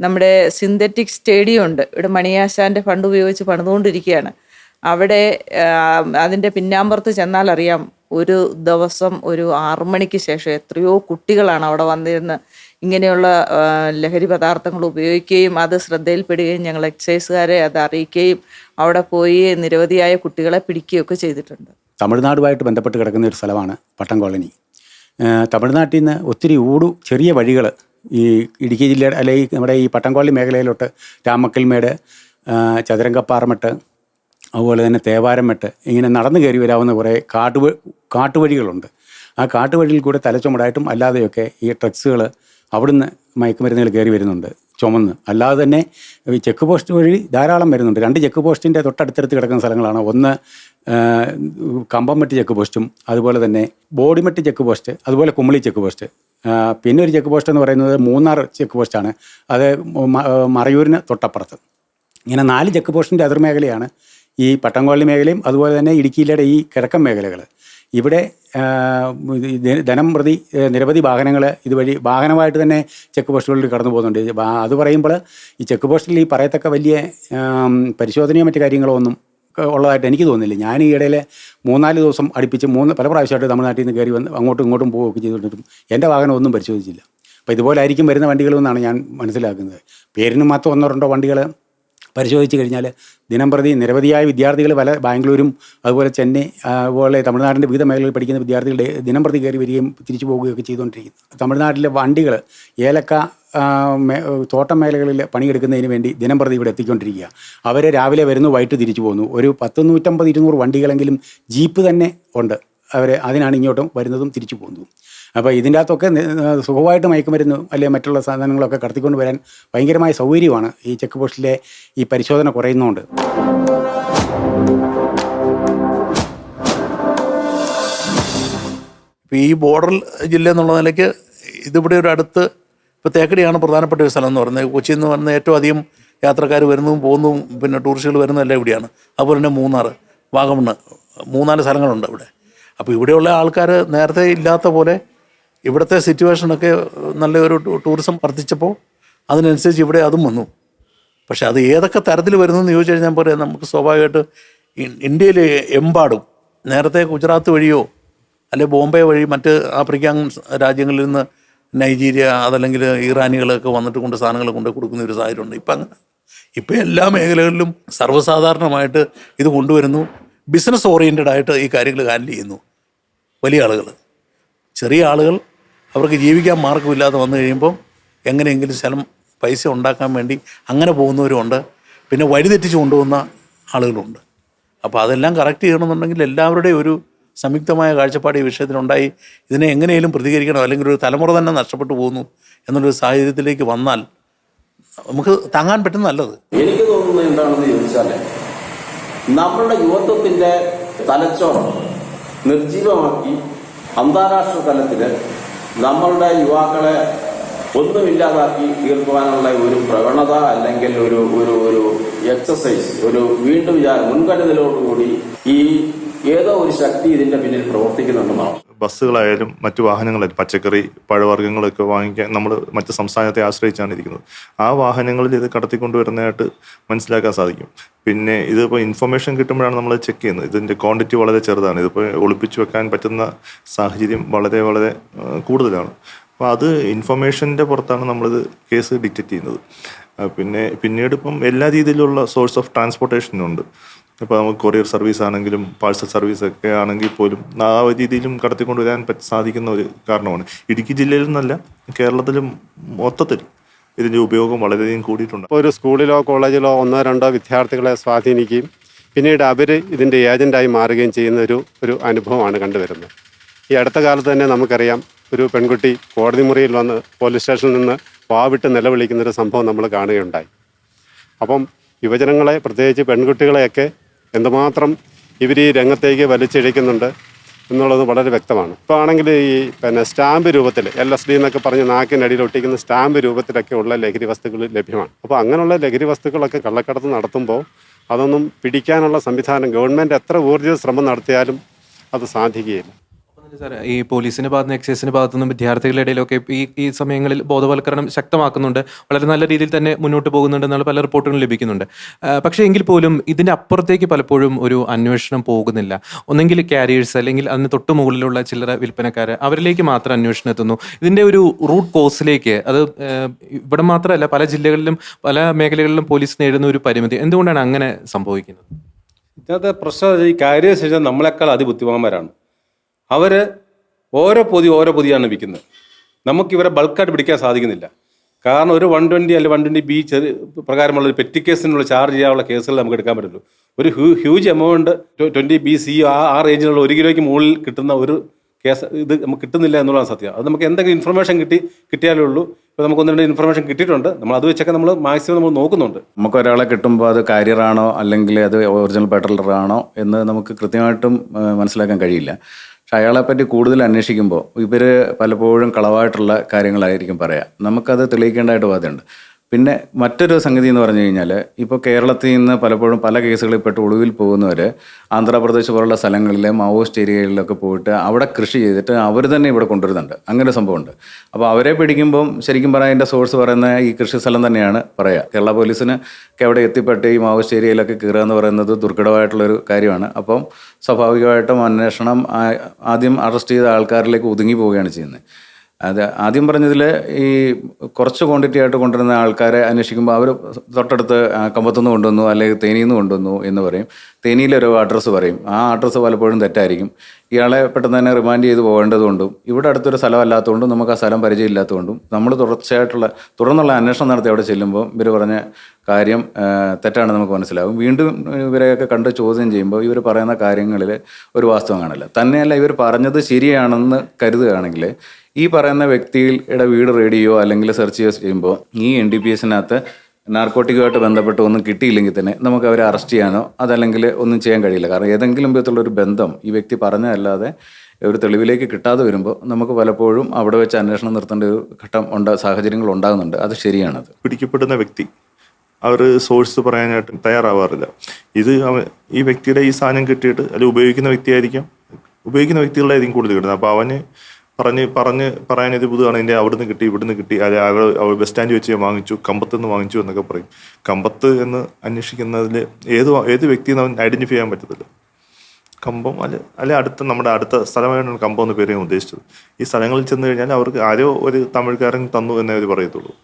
നമ്മുടെ സിന്തറ്റിക് സ്റ്റേഡിയം ഉണ്ട്, ഇവിടെ മണിയാശാൻ്റെ ഫണ്ട് ഉപയോഗിച്ച് പണിതുകൊണ്ടിരിക്കുകയാണ്. അവിടെ അതിൻ്റെ പിന്നാമ്പുറത്ത് ചെന്നാൽ അറിയാം, ഒരു ദിവസം ഒരു 6 മണിക്ക് ശേഷം എത്രയോ കുട്ടികളാണ് അവിടെ വന്നിരുന്ന് ഇങ്ങനെയുള്ള ലഹരി പദാർത്ഥങ്ങൾ ഉപയോഗിക്കുകയും അത് ശ്രദ്ധയിൽപ്പെടുകയും ഞങ്ങൾ എക്സൈസുകാരെ അത് അറിയിക്കുകയും അവിടെ പോയി നിരവധിയായ കുട്ടികളെ പിടിക്കുകയൊക്കെ ചെയ്തിട്ടുണ്ട്. തമിഴ്നാടുമായിട്ട് ബന്ധപ്പെട്ട് കിടക്കുന്ന ഒരു സ്ഥലമാണ് പട്ടം കോളനി. തമിഴ്നാട്ടിൽ നിന്ന് ഒത്തിരി ചെറിയ വഴികൾ ഈ ഇടുക്കി ജില്ലയുടെ അല്ലെങ്കിൽ നമ്മുടെ ഈ പട്ടംകോളനി മേഖലയിലോട്ട് രാമക്കൽമേട്, ചതുരംഗപ്പാറമെട്ട്, അതുപോലെ തന്നെ തേവാരമെട്ട് ഇങ്ങനെ നടന്നു കയറി വരാവുന്ന കുറേ കാട്ടുവഴികളുണ്ട്. ആ കാട്ടുവഴിയിൽ കൂടെ തലച്ചുമടായിട്ടും അല്ലാതെയൊക്കെ ഈ ഡ്രഗ്സുകൾ അവിടുന്ന് മയക്കുമരുന്നുകൾ കയറി വരുന്നുണ്ട് ചുമന്ന്. അല്ലാതെ തന്നെ ഈ ചെക്ക് പോസ്റ്റ് വഴി ധാരാളം വരുന്നുണ്ട്. 2 ചെക്ക് പോസ്റ്റിൻ്റെ തൊട്ടടുത്തടുത്ത് കിടക്കുന്ന സ്ഥലങ്ങളാണ്. ഒന്ന് കമ്പംമെട്ട് ചെക്ക് പോസ്റ്റും അതുപോലെ തന്നെ ബോഡിമെട്ട് ചെക്ക് പോസ്റ്റ്, അതുപോലെ കുമളി ചെക്ക് പോസ്റ്റ്. പിന്നെ ഒരു ചെക്ക് പോസ്റ്റ് എന്ന് പറയുന്നത് മൂന്നാർ ചെക്ക് പോസ്റ്റാണ്, അത് മറയൂരിന് തൊട്ടപ്പുറത്ത്. ഇങ്ങനെ 4 ചെക്ക് പോസ്റ്റിൻ്റെ അതിർമേഖലയാണ് ഈ പട്ടംകോളനി മേഖലയും അതുപോലെ തന്നെ ഇടുക്കി ജില്ലയുടെ ഈ കിഴക്കൻ മേഖലകൾ. ഇവിടെ ദിനം പ്രതി നിരവധി വാഹനങ്ങൾ ഇതുവഴി വാഹനമായിട്ട് തന്നെ ചെക്ക് പോസ്റ്റുകളിൽ കടന്നു പോകുന്നുണ്ട്. അത് പറയുമ്പോൾ ഈ ചെക്ക് പോസ്റ്റിൽ ഈ പറയത്തക്ക വലിയ പരിശോധനയോ മറ്റു കാര്യങ്ങളോ ഒന്നും ഉള്ളതായിട്ട് എനിക്ക് തോന്നുന്നില്ല. ഞാൻ ഈ ഇടയിൽ 3-4 ദിവസം അടുപ്പിച്ച് പല പ്രാവശ്യമായിട്ട് തമിഴ്നാട്ടിൽ നിന്ന് കയറി വന്ന് അങ്ങോട്ടും ഇങ്ങോട്ടും പോവുകയൊക്കെ ചെയ്തിട്ടും എൻ്റെ വാഹനം ഒന്നും പരിശോധിച്ചില്ല. അപ്പോൾ ഇതുപോലെ ആയിരിക്കും വരുന്ന വണ്ടികളെന്നാണ് ഞാൻ മനസ്സിലാക്കുന്നത്. പേരിന് മാത്രം 1-2 വണ്ടികൾ പരിശോധിച്ച് കഴിഞ്ഞാൽ ദിനം പ്രതി നിരവധിയായ വിദ്യാർത്ഥികൾ പല ബാംഗ്ലൂരും അതുപോലെ ചെന്നൈ അതുപോലെ തമിഴ്നാടിൻ്റെ വിവിധ മേഖലകളിൽ പഠിക്കുന്ന വിദ്യാർത്ഥികളുടെ ദിനം പ്രതി കയറി വരികയും തിരിച്ചു പോവുകയൊക്കെ ചെയ്തുകൊണ്ടിരിക്കുന്നു. തമിഴ്നാട്ടിലെ വണ്ടികൾ ഏലക്ക തോട്ടം മേഖലകളിൽ പണിയെടുക്കുന്നതിന് വേണ്ടി ദിനം പ്രതി ഇവിടെ എത്തിക്കൊണ്ടിരിക്കുക. അവർ രാവിലെ വരുന്നു, വൈകിട്ട് തിരിച്ചു പോകുന്നു. ഒരു 100-150-200 വണ്ടികളെങ്കിലും ജീപ്പ് തന്നെ ഉണ്ട് അതിനാണ് ഇങ്ങോട്ടും വരുന്നതും തിരിച്ചു പോകുന്നതും. അപ്പോൾ ഇതിൻ്റെ അകത്തൊക്കെ സുഖമായിട്ട് മയക്കുമരുന്ന് അല്ലെങ്കിൽ മറ്റുള്ള സാധനങ്ങളൊക്കെ കടത്തിക്കൊണ്ട് വരാൻ ഭയങ്കരമായ സൗകര്യമാണ് ഈ ചെക്ക് പോസ്റ്റിലെ ഈ പരിശോധന കുറയുന്നതുകൊണ്ട്. ഇപ്പോൾ ഈ ബോർഡർ ജില്ല എന്നുള്ള നിലയ്ക്ക് ഇതിവിടെ ഒരു അടുത്ത് ഇപ്പോൾ തേക്കടിയാണ് പ്രധാനപ്പെട്ട ഒരു സ്ഥലം എന്ന് പറയുന്നത്. കൊച്ചിയിൽ നിന്ന് വന്ന് ഏറ്റവും അധികം യാത്രക്കാർ വരുന്നതും പോകുന്നതും പിന്നെ ടൂറിസ്റ്റുകൾ വരുന്നതെല്ലാം ഇവിടെയാണ്. അതുപോലെ തന്നെ മൂന്നാർ, വാഗമണ്ണ്, 3-4 സ്ഥലങ്ങളുണ്ട് ഇവിടെ. അപ്പോൾ ഇവിടെയുള്ള ആൾക്കാർ നേരത്തെ ഇല്ലാത്ത പോലെ ഇവിടുത്തെ സിറ്റുവേഷനൊക്കെ നല്ലൊരു ടൂറിസം വർദ്ധിച്ചപ്പോൾ അതിനനുസരിച്ച് ഇവിടെ അതും വന്നു. പക്ഷെ അത് ഏതൊക്കെ തരത്തിൽ വരുന്നതെന്ന് ചോദിച്ചു കഴിഞ്ഞാൽ പറയാം, നമുക്ക് സ്വാഭാവികമായിട്ട് ഇന്ത്യയിൽ എമ്പാടും നേരത്തെ ഗുജറാത്ത് വഴിയോ അല്ലെങ്കിൽ ബോംബെ വഴി മറ്റ് ആഫ്രിക്കൻ രാജ്യങ്ങളിൽ നിന്ന് നൈജീരിയ അതല്ലെങ്കിൽ ഇറാനികളൊക്കെ വന്നിട്ട് കൊണ്ട് സാധനങ്ങൾ കൊണ്ട് കൊടുക്കുന്ന ഒരു സാഹചര്യമുണ്ട്. ഇപ്പം എല്ലാ മേഖലകളിലും സർവ്വസാധാരണമായിട്ട് ഇത് കൊണ്ടുവരുന്നു. ബിസിനസ് ഓറിയൻറ്റഡ് ആയിട്ട് ഈ കാര്യങ്ങൾ ഹാൻഡിൽ ചെയ്യുന്നു വലിയ ആളുകൾ. ചെറിയ ആളുകൾ അവർക്ക് ജീവിക്കാൻ മാർഗ്ഗമില്ലാതെ വന്നു കഴിയുമ്പോൾ എങ്ങനെയെങ്കിലും സ്ഥലം പൈസ ഉണ്ടാക്കാൻ വേണ്ടി അങ്ങനെ പോകുന്നവരുമുണ്ട്. പിന്നെ വഴിതെറ്റിച്ച് കൊണ്ടുപോകുന്ന ആളുകളുണ്ട്. അപ്പോൾ അതെല്ലാം കറക്റ്റ് ചെയ്യണമെന്നുണ്ടെങ്കിൽ എല്ലാവരുടെയും ഒരു സംയുക്തമായ കാഴ്ചപ്പാട് ഈ വിഷയത്തിനുണ്ടായി ഇതിനെ എങ്ങനെയും പ്രതികരിക്കണം, അല്ലെങ്കിൽ ഒരു തലമുറ തന്നെ നഷ്ടപ്പെട്ടു പോകുന്നു എന്നുള്ളൊരു സാഹചര്യത്തിലേക്ക് വന്നാൽ നമുക്ക് താങ്ങാൻ പറ്റുന്ന നല്ലത്. എനിക്ക് തോന്നുന്നത് എന്താണെന്ന് ചോദിച്ചാൽ, നമ്മളുടെ യുവത്വത്തിൻ്റെ തലച്ചോറ് നിർജീവമാക്കി അന്താരാഷ്ട്ര തലത്തിൽ നമ്മളുടെ യുവാക്കളെ ഒന്നുമില്ലാതാക്കി തീർക്കുവാനുള്ള ഒരു പ്രവണത അല്ലെങ്കിൽ ഒരു ഒരു ഒരു എക്സസൈസ്, ഒരു വീണ്ടും മുൻകരുതലോടുകൂടി ഈ ഏതോ ഒരു ശക്തി ഇതിന്റെ പിന്നിൽ പ്രവർത്തിക്കുന്നുണ്ടെന്നാണ്. ബസ്സുകളായാലും മറ്റു വാഹനങ്ങളായാലും പച്ചക്കറി പഴവർഗ്ഗങ്ങളൊക്കെ വാങ്ങിക്കാൻ നമ്മൾ മറ്റ് സംസ്ഥാനത്തെ ആശ്രയിച്ചാണ് ഇരിക്കുന്നത്. ആ വാഹനങ്ങളിൽ ഇത് കടത്തിക്കൊണ്ടുവരുന്നതായിട്ട് മനസ്സിലാക്കാൻ സാധിക്കും. പിന്നെ ഇതിപ്പോൾ ഇൻഫർമേഷൻ കിട്ടുമ്പോഴാണ് നമ്മൾ ചെക്ക് ചെയ്യുന്നത്. ഇതിൻ്റെ ക്വാണ്ടിറ്റി വളരെ ചെറുതാണ്. ഇതിപ്പോൾ ഒളിപ്പിച്ചു വെക്കാൻ പറ്റുന്ന സാഹചര്യം വളരെ വളരെ കൂടുതലാണ്. അപ്പോൾ അത് ഇൻഫർമേഷൻ്റെ പുറത്താണ് നമ്മളിത് കേസ് ഡിറ്റക്റ്റ് ചെയ്യുന്നത്. പിന്നീട് ഇപ്പം എല്ലാ രീതിയിലുള്ള സോഴ്സ് ഓഫ് ട്രാൻസ്പോർട്ടേഷനുണ്ട്. ഇപ്പോൾ നമുക്ക് കൊറിയർ സർവീസ് ആണെങ്കിലും പാഴ്സൽ സർവീസൊക്കെ ആണെങ്കിൽ പോലും ആ രീതിയിലും കടത്തിക്കൊണ്ടുവരാൻ സാധിക്കുന്ന ഒരു കാരണമാണ്. ഇടുക്കി ജില്ലയിൽ നിന്നല്ല, കേരളത്തിലും മൊത്തത്തിൽ ഇതിൻ്റെ ഉപയോഗം വളരെയധികം കൂടിയിട്ടുണ്ട്. ഇപ്പോൾ ഒരു സ്കൂളിലോ കോളേജിലോ 1-2 വിദ്യാർത്ഥികളെ സ്വാധീനിക്കുകയും പിന്നീട് അവർ ഇതിൻ്റെ ഏജൻ്റായി മാറുകയും ചെയ്യുന്ന ഒരു അനുഭവമാണ് കണ്ടുവരുന്നത്. ഈ അടുത്ത കാലത്ത് തന്നെ നമുക്കറിയാം, ഒരു പെൺകുട്ടി കോടതി മുറിയിൽ വന്ന് പോലീസ് സ്റ്റേഷനിൽ നിന്ന് വാവിട്ട് നിലവിളിക്കുന്നൊരു സംഭവം നമ്മൾ കാണുകയുണ്ടായി. അപ്പം യുവജനങ്ങളെ, പ്രത്യേകിച്ച് പെൺകുട്ടികളെയൊക്കെ എന്തുമാത്രം ഇവർ ഈ രംഗത്തേക്ക് വലിച്ചിഴയ്ക്കുന്നുണ്ട് എന്നുള്ളത് വളരെ വ്യക്തമാണ്. ഇപ്പോൾ ആണെങ്കിൽ ഈ സ്റ്റാമ്പ് രൂപത്തിൽ LSD എന്നൊക്കെ പറഞ്ഞ് നാക്കിനടിയിൽ ഒട്ടിക്കുന്ന സ്റ്റാമ്പ് രൂപത്തിലൊക്കെ ഉള്ള ലഹരി വസ്തുക്കൾ ലഭ്യമാണ്. അപ്പോൾ അങ്ങനെയുള്ള ലഹരി വസ്തുക്കളൊക്കെ കള്ളക്കടത്ത് നടത്തുമ്പോൾ അതൊന്നും പിടിക്കാനുള്ള സംവിധാനം ഗവൺമെൻറ് എത്ര ഊർജ്ജിത ശ്രമം നടത്തിയാലും അത് സാധിക്കുകയില്ല. സാറേ, ഈ പോലീസിന്റെ ഭാഗത്തുനിന്ന് എക്സൈസിന്റെ ഭാഗത്തുനിന്നും വിദ്യാർത്ഥികളുടെ ഇടയിലൊക്കെ ഈ സമയങ്ങളിൽ ബോധവൽക്കരണം ശക്തമാക്കുന്നുണ്ട്, വളരെ നല്ല രീതിയിൽ തന്നെ മുന്നോട്ട് പോകുന്നുണ്ട് എന്നുള്ള പല റിപ്പോർട്ടുകളും ലഭിക്കുന്നുണ്ട്. പക്ഷേ എങ്കിൽ പോലും ഇതിന്റെ അപ്പുറത്തേക്ക് പലപ്പോഴും ഒരു അന്വേഷണം പോകുന്നില്ല. ഒന്നെങ്കിൽ ക്യാരിയേഴ്സ് അല്ലെങ്കിൽ അതിന് തൊട്ട് മുകളിലുള്ള ചില്ലറ വിൽപ്പനക്കാർ, അവരിലേക്ക് മാത്രം അന്വേഷണം എത്തുന്നു. ഇതിന്റെ ഒരു റൂട്ട് കോസിലേക്ക് അത് ഇവിടെ മാത്രമല്ല, പല ജില്ലകളിലും പല മേഖലകളിലും പോലീസ് നേടുന്ന ഒരു പരിമിതി. എന്തുകൊണ്ടാണ് അങ്ങനെ സംഭവിക്കുന്നത്? ഇതിനകത്ത് പ്രശ്നം ഈ ക്യാരിയേഴ്സ് വെച്ചാൽ നമ്മളെക്കാൾ അതിബുദ്ധിമാന്മാരാണ്. അവർ ഓരോ പൊതിയാണ് വിൽക്കുന്നത്. നമുക്കിവരെ ബൾക്കായിട്ട് പിടിക്കാൻ സാധിക്കുന്നില്ല. കാരണം ഒരു 120 അല്ലെങ്കിൽ 120B പ്രകാരമുള്ള ഒരു പെറ്റി കേസിനുള്ള ചാർജ് ചെയ്യാനുള്ള കേസുകൾ നമുക്ക് എടുക്കാൻ പറ്റുള്ളൂ. ഒരു ഹ്യൂജ് എമൗണ്ട് 20BC ആ റേഞ്ചിലുള്ള 1 കിലോയ്ക്ക് മുകളിൽ കിട്ടുന്ന ഒരു കേസ് ഇത് നമുക്ക് കിട്ടുന്നില്ല എന്നുള്ളതാണ് സത്യം. അത് നമുക്ക് എന്തെങ്കിലും ഇൻഫർമേഷൻ കിട്ടിയാലേ ഉള്ളൂ. ഇപ്പോൾ നമുക്ക് 1-2 ഇൻഫർമേഷൻ കിട്ടിയിട്ടുണ്ട്. നമ്മൾ അത് വെച്ചൊക്കെ നമ്മൾ മാക്സിമം നമ്മൾ നോക്കുന്നുണ്ട്. നമുക്ക് ഒരാളെ കിട്ടുമ്പോൾ അത് കാരിയറാണോ അല്ലെങ്കിൽ അത് ഒറിജിനൽ പെട്രോളറാണോ എന്ന് നമുക്ക് കൃത്യമായിട്ടും മനസ്സിലാക്കാൻ കഴിയില്ല. പക്ഷെ അയാളെപ്പറ്റി കൂടുതൽ അന്വേഷിക്കുമ്പോൾ ഇവർ പലപ്പോഴും കളവായിട്ടുള്ള കാര്യങ്ങളായിരിക്കും പറയാം. നമുക്കത് തെളിയിക്കേണ്ടതായിട്ട് ബാധ്യതയുണ്ട്. പിന്നെ മറ്റൊരു സംഗതി എന്ന് പറഞ്ഞു കഴിഞ്ഞാൽ, ഇപ്പോൾ കേരളത്തിൽ നിന്ന് പലപ്പോഴും പല കേസുകളിൽ പെട്ട് ഒളിവിൽ പോകുന്നവർ ആന്ധ്രാപ്രദേശ് പോലുള്ള സ്ഥലങ്ങളിലെ മാവോയിസ്റ്റ് ഏരിയകളിലൊക്കെ പോയിട്ട് അവിടെ കൃഷി ചെയ്തിട്ട് അവർ തന്നെ ഇവിടെ കൊണ്ടുവരുന്നുണ്ട്. അങ്ങനെ ഒരു സംഭവമുണ്ട്. അപ്പോൾ അവരെ പിടിക്കുമ്പം ശരിക്കും പറയാൻ അതിൻ്റെ സോഴ്സ് പറയുന്ന ഈ കൃഷി സ്ഥലം തന്നെയാണ് പറയുക. കേരള പോലീസിന് ഒക്കെ അവിടെ എത്തിപ്പെട്ട് ഈ മാവോയിസ്റ്റ് ഏരിയയിലൊക്കെ കയറുക എന്ന് പറയുന്നത് ദുർഘടമായിട്ടുള്ളൊരു കാര്യമാണ്. അപ്പം സ്വാഭാവികമായിട്ടും അന്വേഷണം ആദ്യം അറസ്റ്റ് ചെയ്ത ആൾക്കാരിലേക്ക് ഒതുങ്ങി പോവുകയാണ് ചെയ്യുന്നത്. അത് ആദ്യം പറഞ്ഞതിൽ ഈ കുറച്ച് ക്വാണ്ടിറ്റി ആയിട്ട് കൊണ്ടുവരുന്ന ആൾക്കാരെ അന്വേഷിക്കുമ്പോൾ അവർ തൊട്ടടുത്ത് കമ്പത്തുനിന്ന് കൊണ്ടുവന്നു അല്ലെങ്കിൽ തേനിയിൽ നിന്ന് കൊണ്ടുവന്നു എന്ന് പറയും. തേനിയിലൊരു അഡ്രസ്സ് പറയും. ആ അഡ്രസ്സ് പലപ്പോഴും തെറ്റായിരിക്കും. ഇയാളെ പെട്ടെന്ന് തന്നെ റിമാൻഡ് ചെയ്ത് പോകേണ്ടതുകൊണ്ടും ഇവിടെ അടുത്തൊരു സ്ഥലമല്ലാത്തതുകൊണ്ടും നമുക്ക് ആ സ്ഥലം പരിചയമില്ലാത്തതുകൊണ്ടും നമ്മൾ തുടർന്നുള്ള അന്വേഷണം നടത്തി അവിടെ ചെല്ലുമ്പോൾ ഇവർ പറഞ്ഞ കാര്യം തെറ്റാണെന്ന് നമുക്ക് മനസ്സിലാവും. വീണ്ടും ഇവരെയൊക്കെ കണ്ട് ചോദ്യം ചെയ്യുമ്പോൾ ഇവർ പറയുന്ന കാര്യങ്ങളിൽ ഒരു വാസ്തവം കാണില്ല. തന്നെയല്ല, ഇവർ പറഞ്ഞത് ശരിയാണെന്ന് കരുതുകയാണെങ്കിൽ ഈ പറയുന്ന വ്യക്തിയുടെ വീട് റേഡിയോ അല്ലെങ്കിൽ സെർച്ച് ചെയ്യുമ്പോൾ ഈ NDPSനകത്ത് നാർക്കോട്ടിക്കുമായിട്ട് ബന്ധപ്പെട്ട് ഒന്നും കിട്ടിയില്ലെങ്കിൽ തന്നെ നമുക്ക് അവരെ അറസ്റ്റ് ചെയ്യാനോ അതല്ലെങ്കിൽ ഒന്നും ചെയ്യാൻ കഴിയില്ല. കാരണം ഏതെങ്കിലും വിധത്തിലുള്ളൊരു ബന്ധം ഈ വ്യക്തി പറഞ്ഞതല്ലാതെ ഒരു തെളിവിലേക്ക് കിട്ടാതെ വരുമ്പോൾ നമുക്ക് പലപ്പോഴും അവിടെ വെച്ച് അന്വേഷണം നിർത്തേണ്ട ഒരു സാഹചര്യങ്ങൾ ഉണ്ടാകുന്നുണ്ട്. അത് ശരിയാണത്. പിടിക്കപ്പെടുന്ന വ്യക്തി അവർ സോഴ്സ് പറയാനായിട്ട് തയ്യാറാവാറില്ല. ഈ വ്യക്തിയുടെ ഈ സാധനം കിട്ടിയിട്ട് അല്ലെങ്കിൽ ഉപയോഗിക്കുന്ന വ്യക്തികളായിരിക്കും കൂടുതൽ കിട്ടുന്നത്. അപ്പോൾ അവന് പറയാനത് പുതുതാണ്, എൻ്റെ അവിടുന്ന് കിട്ടി ഇവിടുന്ന് കിട്ടി, അവൾ ബസ് സ്റ്റാൻഡ് വെച്ച് വാങ്ങിച്ചു, കമ്പത്തുനിന്ന് വാങ്ങിച്ചു എന്നൊക്കെ പറയും. കമ്പത്ത് എന്ന് അന്വേഷിക്കുന്നതിൽ ഏത് വ്യക്തിയെന്ന് അവൻ ഐഡന്റിഫൈ ചെയ്യാൻ പറ്റത്തില്ല. കമ്പം അല്ലെ നമ്മുടെ അടുത്ത സ്ഥലമായിട്ടാണ് കമ്പം എന്ന പേര് ഞാൻ ഉദ്ദേശിച്ചത്. ഈ സ്ഥലങ്ങളിൽ ചെന്ന് കഴിഞ്ഞാൽ അവർക്ക് ആരോ ഒരു തമിഴ്ക്കാരൻ തന്നു എന്നേ അവർ പറയത്തുള്ളൂ.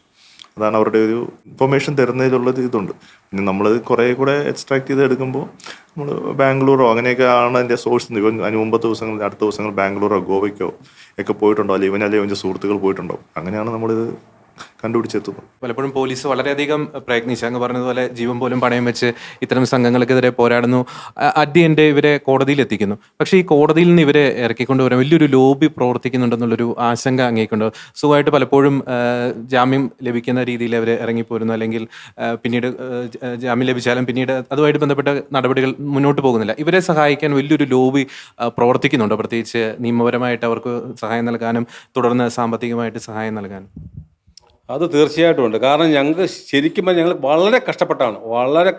അതാണ് അവരുടെ ഒരു ഇൻഫർമേഷൻ തരുന്നതിലുള്ളത് ഇതുണ്ട്. പിന്നെ നമ്മൾ കുറേ കൂടെ എക്സ്ട്രാക്ട് ചെയ്ത് എടുക്കുമ്പോൾ നമ്മൾ ബാംഗ്ലൂരോ അങ്ങനെയൊക്കെ ആണ് അതിൻ്റെ സോഴ്സ്. ഇവൻ അടുത്ത ദിവസങ്ങൾ ബാംഗ്ലൂരോ ഗോവയ്ക്കോ ഒക്കെ പോയിട്ടുണ്ടോ, അല്ലെങ്കിൽ ഇവൻ്റെ സുഹൃത്തുക്കൾ പോയിട്ടുണ്ടോ, അങ്ങനെയാണ് നമ്മളിത് കണ്ടുപിടിച്ചെത്തുന്നു. പലപ്പോഴും പോലീസ് വളരെയധികം പ്രയത്നിച്ചു, അങ്ങ് പറഞ്ഞതുപോലെ ജീവൻ പോലും പണയം വെച്ച് ഇത്തരം സംഘങ്ങൾക്കെതിരെ പോരാടുന്നു. അറ്റ് ദി എൻഡ് ഇവരെ കോടതിയിൽ എത്തിക്കുന്നു. പക്ഷേ ഈ കോടതിയിൽ നിന്ന് ഇവരെ ഇറക്കിക്കൊണ്ടുവരാൻ വലിയൊരു ലോബി പ്രവർത്തിക്കുന്നുണ്ടെന്നുള്ളൊരു ആശങ്ക അങ്ങേക്കുണ്ട്. സുഖമായിട്ട് പലപ്പോഴും ജാമ്യം ലഭിക്കുന്ന രീതിയിൽ അവർ ഇറങ്ങിപ്പോരുന്നു, അല്ലെങ്കിൽ പിന്നീട് ജാമ്യം ലഭിച്ചാലും പിന്നീട് അതുമായിട്ട് ബന്ധപ്പെട്ട നടപടികൾ മുന്നോട്ട് പോകുന്നില്ല. ഇവരെ സഹായിക്കാൻ വലിയൊരു ലോബി പ്രവർത്തിക്കുന്നുണ്ടോ, പ്രത്യേകിച്ച് നിയമപരമായിട്ട് അവർക്ക് സഹായം നൽകാനും തുടർന്ന് സാമ്പത്തികമായിട്ട് സഹായം നൽകാനും? അത് തീർച്ചയായിട്ടും ഉണ്ട്. കാരണം ഞങ്ങൾക്ക് ശരിക്കും ഞങ്ങൾ വളരെ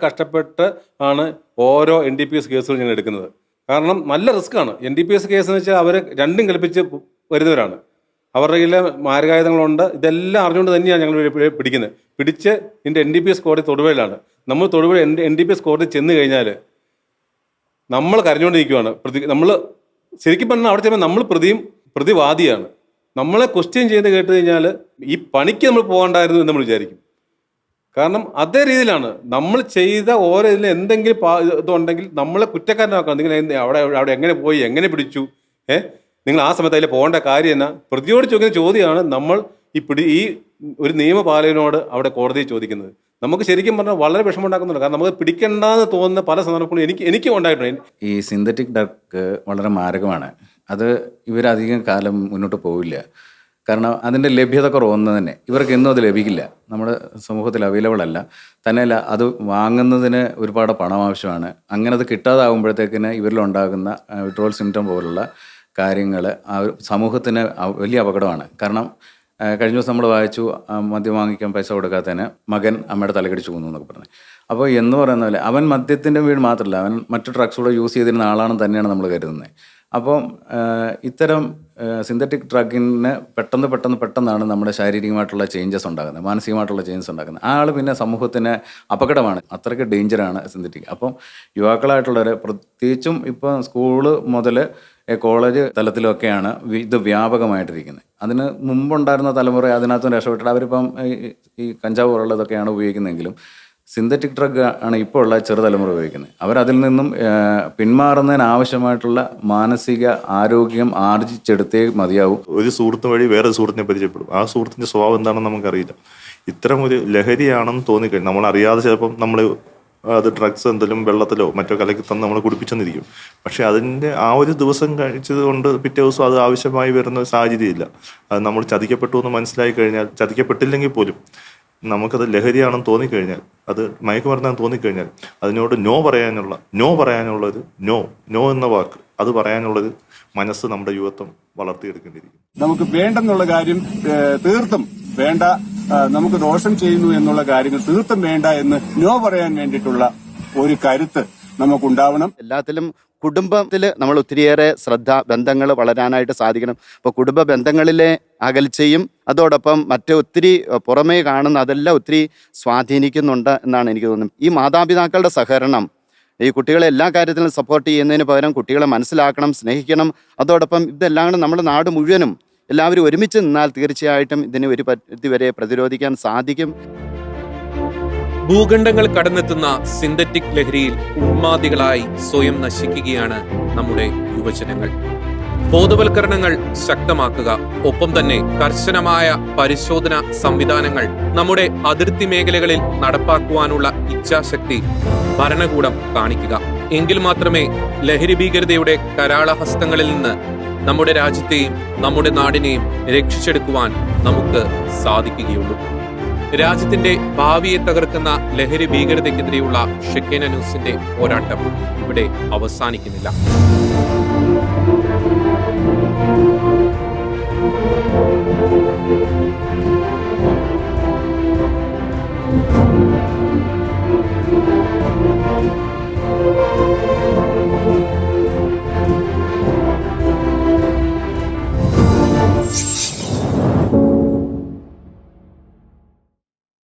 കഷ്ടപ്പെട്ട് ആണ് ഓരോ NDPS കേസുകൾ ഞങ്ങൾ എടുക്കുന്നത്. കാരണം നല്ല റിസ്ക്കാണ്. NDPS കേസ് എന്ന് വെച്ചാൽ അവർ രണ്ടും കൽപ്പിച്ച് വരുന്നവരാണ്. അവരുടെ കയ്യിൽ മാരകായുധങ്ങളുണ്ട്. ഇതെല്ലാം അറിഞ്ഞുകൊണ്ട് തന്നെയാണ് ഞങ്ങൾ പിടിക്കുന്നത്. പിടിച്ച് ഇതിൻ്റെ NDPS കോടതി തൊടുപുഴയിലാണ്. നമ്മൾ തൊടുപുഴ NDPS കോടതി ചെന്ന് കഴിഞ്ഞാൽ നമ്മൾ കരഞ്ഞുകൊണ്ടിരിക്കുകയാണ്. നമ്മൾ ശരിക്കും പറഞ്ഞാൽ അവിടെ ചെല്ലുമ്പോൾ നമ്മൾ പ്രതിവാദിയാണ്. നമ്മളെ ക്വസ്റ്റ്യൻ ചെയ്ത് കേട്ട് കഴിഞ്ഞാൽ ഈ പണിക്ക് നമ്മൾ പോകണ്ടായിരുന്നു എന്ന് നമ്മൾ വിചാരിക്കും. കാരണം അതേ രീതിയിലാണ് നമ്മൾ ചെയ്ത ഓരോ ഇതിൽ എന്തെങ്കിലും ഇതുണ്ടെങ്കിൽ നമ്മളെ കുറ്റക്കാരനാക്കാം. നിങ്ങൾ അവിടെ എങ്ങനെ പോയി, എങ്ങനെ പിടിച്ചു, നിങ്ങൾ ആ സമയത്ത് അതിൽ പോകേണ്ട കാര്യം എന്നാ, പ്രതിയോട് ചോദിക്കുന്ന ചോദ്യമാണ് നമ്മൾ ഈ ഒരു നിയമപാലകനോട് അവിടെ കോടതിയിൽ ചോദിക്കുന്നത്. നമുക്ക് ശരിക്കും പറഞ്ഞാൽ വളരെ വിഷമമുണ്ടാക്കുന്നുണ്ട്. കാരണം നമുക്ക് പിടിക്കണ്ടെന്ന് തോന്നുന്ന പല സന്ദർഭങ്ങളും എനിക്കും ഉണ്ടായിട്ടുണ്ട്. ഈ സിന്തറ്റിക് ഡ്രഗ് വളരെ മാരകമാണ്. അത് ഇവരധികം കാലം മുന്നോട്ട് പോവില്ല. കാരണം അതിൻ്റെ ലഭ്യത കുറവൊന്നു തന്നെ. ഇവർക്ക് എന്നും അത് ലഭിക്കില്ല, നമ്മുടെ സമൂഹത്തിൽ അവൈലബിൾ അല്ല. തന്നെയല്ല, അത് വാങ്ങുന്നതിന് ഒരുപാട് പണം ആവശ്യമാണ്. അങ്ങനെ അത് കിട്ടാതാകുമ്പോഴത്തേക്കിന് ഇവരിലുണ്ടാകുന്ന വിഡ്രോവൽ സിംറ്റം പോലുള്ള കാര്യങ്ങൾ സമൂഹത്തിന് വലിയ അപകടമാണ്. കാരണം കഴിഞ്ഞ ദിവസം നമ്മൾ വായിച്ചു, മദ്യം വാങ്ങിക്കാൻ പൈസ കൊടുക്കാത്തതിന് മകൻ അമ്മയുടെ തലക്കടിച്ചു കൊന്നു എന്നൊക്കെ പറഞ്ഞു. അപ്പോൾ എന്ന് പറയുന്ന പോലെ അവൻ മദ്യത്തിൻ്റെ വീട് മാത്രമല്ല, അവൻ മറ്റു ഡ്രഗ്സ് കൂടെ യൂസ് ചെയ്തിരുന്ന ആളാണെന്ന് തന്നെയാണ് നമ്മൾ കരുതുന്നത്. അപ്പം ഇത്തരം സിന്തറ്റിക് ഡ്രഗിന് പെട്ടെന്നാണ് നമ്മുടെ ശാരീരികമായിട്ടുള്ള ചേഞ്ചസ് ഉണ്ടാകുന്നത്, മാനസികമായിട്ടുള്ള ചേഞ്ചസ് ഉണ്ടാകുന്നത്. ആ ആൾ പിന്നെ സമൂഹത്തിന് അപകടമാണ്. അത്രയ്ക്ക് ഡേഞ്ചറാണ് സിന്തറ്റിക്. അപ്പം യുവാക്കളായിട്ടുള്ളവർ പ്രത്യേകിച്ചും ഇപ്പം സ്കൂള് മുതൽ കോളേജ് തലത്തിലൊക്കെയാണ് ഇത് വ്യാപകമായിട്ടിരിക്കുന്നത്. അതിന് മുമ്പുണ്ടായിരുന്ന തലമുറ അതിനകത്തും രക്ഷപ്പെട്ടിട്ട് അവരിപ്പം ഈ കഞ്ചാവ് പോലുള്ളതൊക്കെയാണ് ഉപയോഗിക്കുന്നതെങ്കിലും സിന്തറ്റിക് ഡ്രഗ് ആണ് ഇപ്പോൾ ഉള്ള ചെറുതലമുറ ഉപയോഗിക്കുന്നത്. അവരതിൽ നിന്നും പിന്മാറുന്നതിന് ആവശ്യമായിട്ടുള്ള മാനസിക ആരോഗ്യം ആർജിച്ചെടുത്തേ മതിയാവും. ഒരു സുഹൃത്ത് വഴി വേറെ സുഹൃത്തിനെ പരിചയപ്പെടും. ആ സുഹൃത്തിൻ്റെ സ്വഭാവം എന്താണെന്ന് നമുക്കറിയില്ല. ഇത്തരം ഒരു ലഹരിയാണെന്ന് തോന്നിക്കഴിഞ്ഞാൽ നമ്മളറിയാതെ ചിലപ്പം നമ്മൾ അത് ഡ്രഗ്സ് എന്തെങ്കിലും വെള്ളത്തിലോ മറ്റോ കലക്കി തന്ന് നമ്മൾ കുടിപ്പിച്ചെന്നിരിക്കും. പക്ഷേ അതിൻ്റെ ആ ഒരു ദിവസം കഴിച്ചത് കൊണ്ട് പിറ്റേ ദിവസം അത് ആവശ്യമായി വരുന്ന സാഹചര്യമില്ല. അത് നമ്മൾ ചതിക്കപ്പെട്ടു എന്ന് മനസ്സിലായി കഴിഞ്ഞാൽ, ചതിക്കപ്പെട്ടില്ലെങ്കിൽ പോലും നമുക്കത് ലഹരിയാണെന്ന് തോന്നിക്കഴിഞ്ഞാൽ, അത് മയക്കുമരുന്നാണെന്ന് തോന്നിക്കഴിഞ്ഞാൽ അതിനോട് നോ പറയാനുള്ളത് നോ എന്ന വാക്ക് അത് പറയാനുള്ളത് മനസ്സ് നമ്മുടെ യുവത്വം വളർത്തിയെടുക്കേണ്ടിയിരിക്കും. നമുക്ക് വേണ്ടെന്നുള്ള കാര്യം തീർത്തും വേണ്ട, നമുക്ക് ദോഷം ചെയ്യുന്നു എന്നുള്ള കാര്യങ്ങൾ തീർത്തും വേണ്ട എന്ന് നോ പറയാൻ വേണ്ടിയിട്ടുള്ള ഒരു കരുത്ത് നമുക്കുണ്ടാവണം. എല്ലാത്തിലും കുടുംബത്തിൽ നമ്മൾ ഒത്തിരിയേറെ ബന്ധങ്ങൾ വളരാനായിട്ട് സാധിക്കണം. അപ്പോൾ കുടുംബ ബന്ധങ്ങളിലെ അകൽച്ചയും അതോടൊപ്പം മറ്റ് ഒത്തിരി പുറമേ കാണുന്ന അതെല്ലാം ഒത്തിരി സ്വാധീനിക്കുന്നുണ്ട് എന്നാണ് എനിക്ക് തോന്നുന്നത്. ഈ മാതാപിതാക്കളുടെ സഹകരണം ഈ കുട്ടികളെ എല്ലാ കാര്യത്തിലും സപ്പോർട്ട് ചെയ്യുന്നതിന് പകരം കുട്ടികളെ മനസ്സിലാക്കണം, സ്നേഹിക്കണം. അതോടൊപ്പം ഇതെല്ലാം നമ്മുടെ നാട് മുഴുവനും എല്ലാവരും ഒരുമിച്ച് നിന്നാൽ തീർച്ചയായിട്ടും ഇതിന് ഒരു പരിധിവരെ പ്രതിരോധിക്കാൻ സാധിക്കും. ഭൂഖണ്ഡങ്ങൾ കടന്നെത്തുന്ന സിന്തറ്റിക് ലഹരിയിൽ ഉന്മാദികളായി സ്വയം നശിക്കുകയാണ് നമ്മുടെ യുവജനങ്ങൾ. ബോധവൽക്കരണങ്ങൾ ശക്തമാക്കുക, ഒപ്പം തന്നെ കർശനമായ പരിശോധന സംവിധാനങ്ങൾ നമ്മുടെ അതിർത്തി മേഖലകളിൽ നടപ്പാക്കുവാനുള്ള ഇച്ഛാശക്തി ഭരണകൂടം കാണിക്കുക. എങ്കിൽ മാത്രമേ ലഹരി ഭീകരതയുടെ കരാളഹസ്തങ്ങളിൽ നിന്ന് നമ്മുടെ രാജ്യത്തെയും നമ്മുടെ നാടിനെയും രക്ഷിച്ചെടുക്കുവാൻ നമുക്ക് സാധിക്കുകയുള്ളൂ. രാജ്യത്തിന്റെ ഭാവിയെ തകർക്കുന്ന ലഹരി ഭീകരതയ്ക്കെതിരെയുള്ള ഷെക്കേന ന്യൂസിന്റെ പോരാട്ടം ഇവിടെ അവസാനിക്കുന്നില്ല.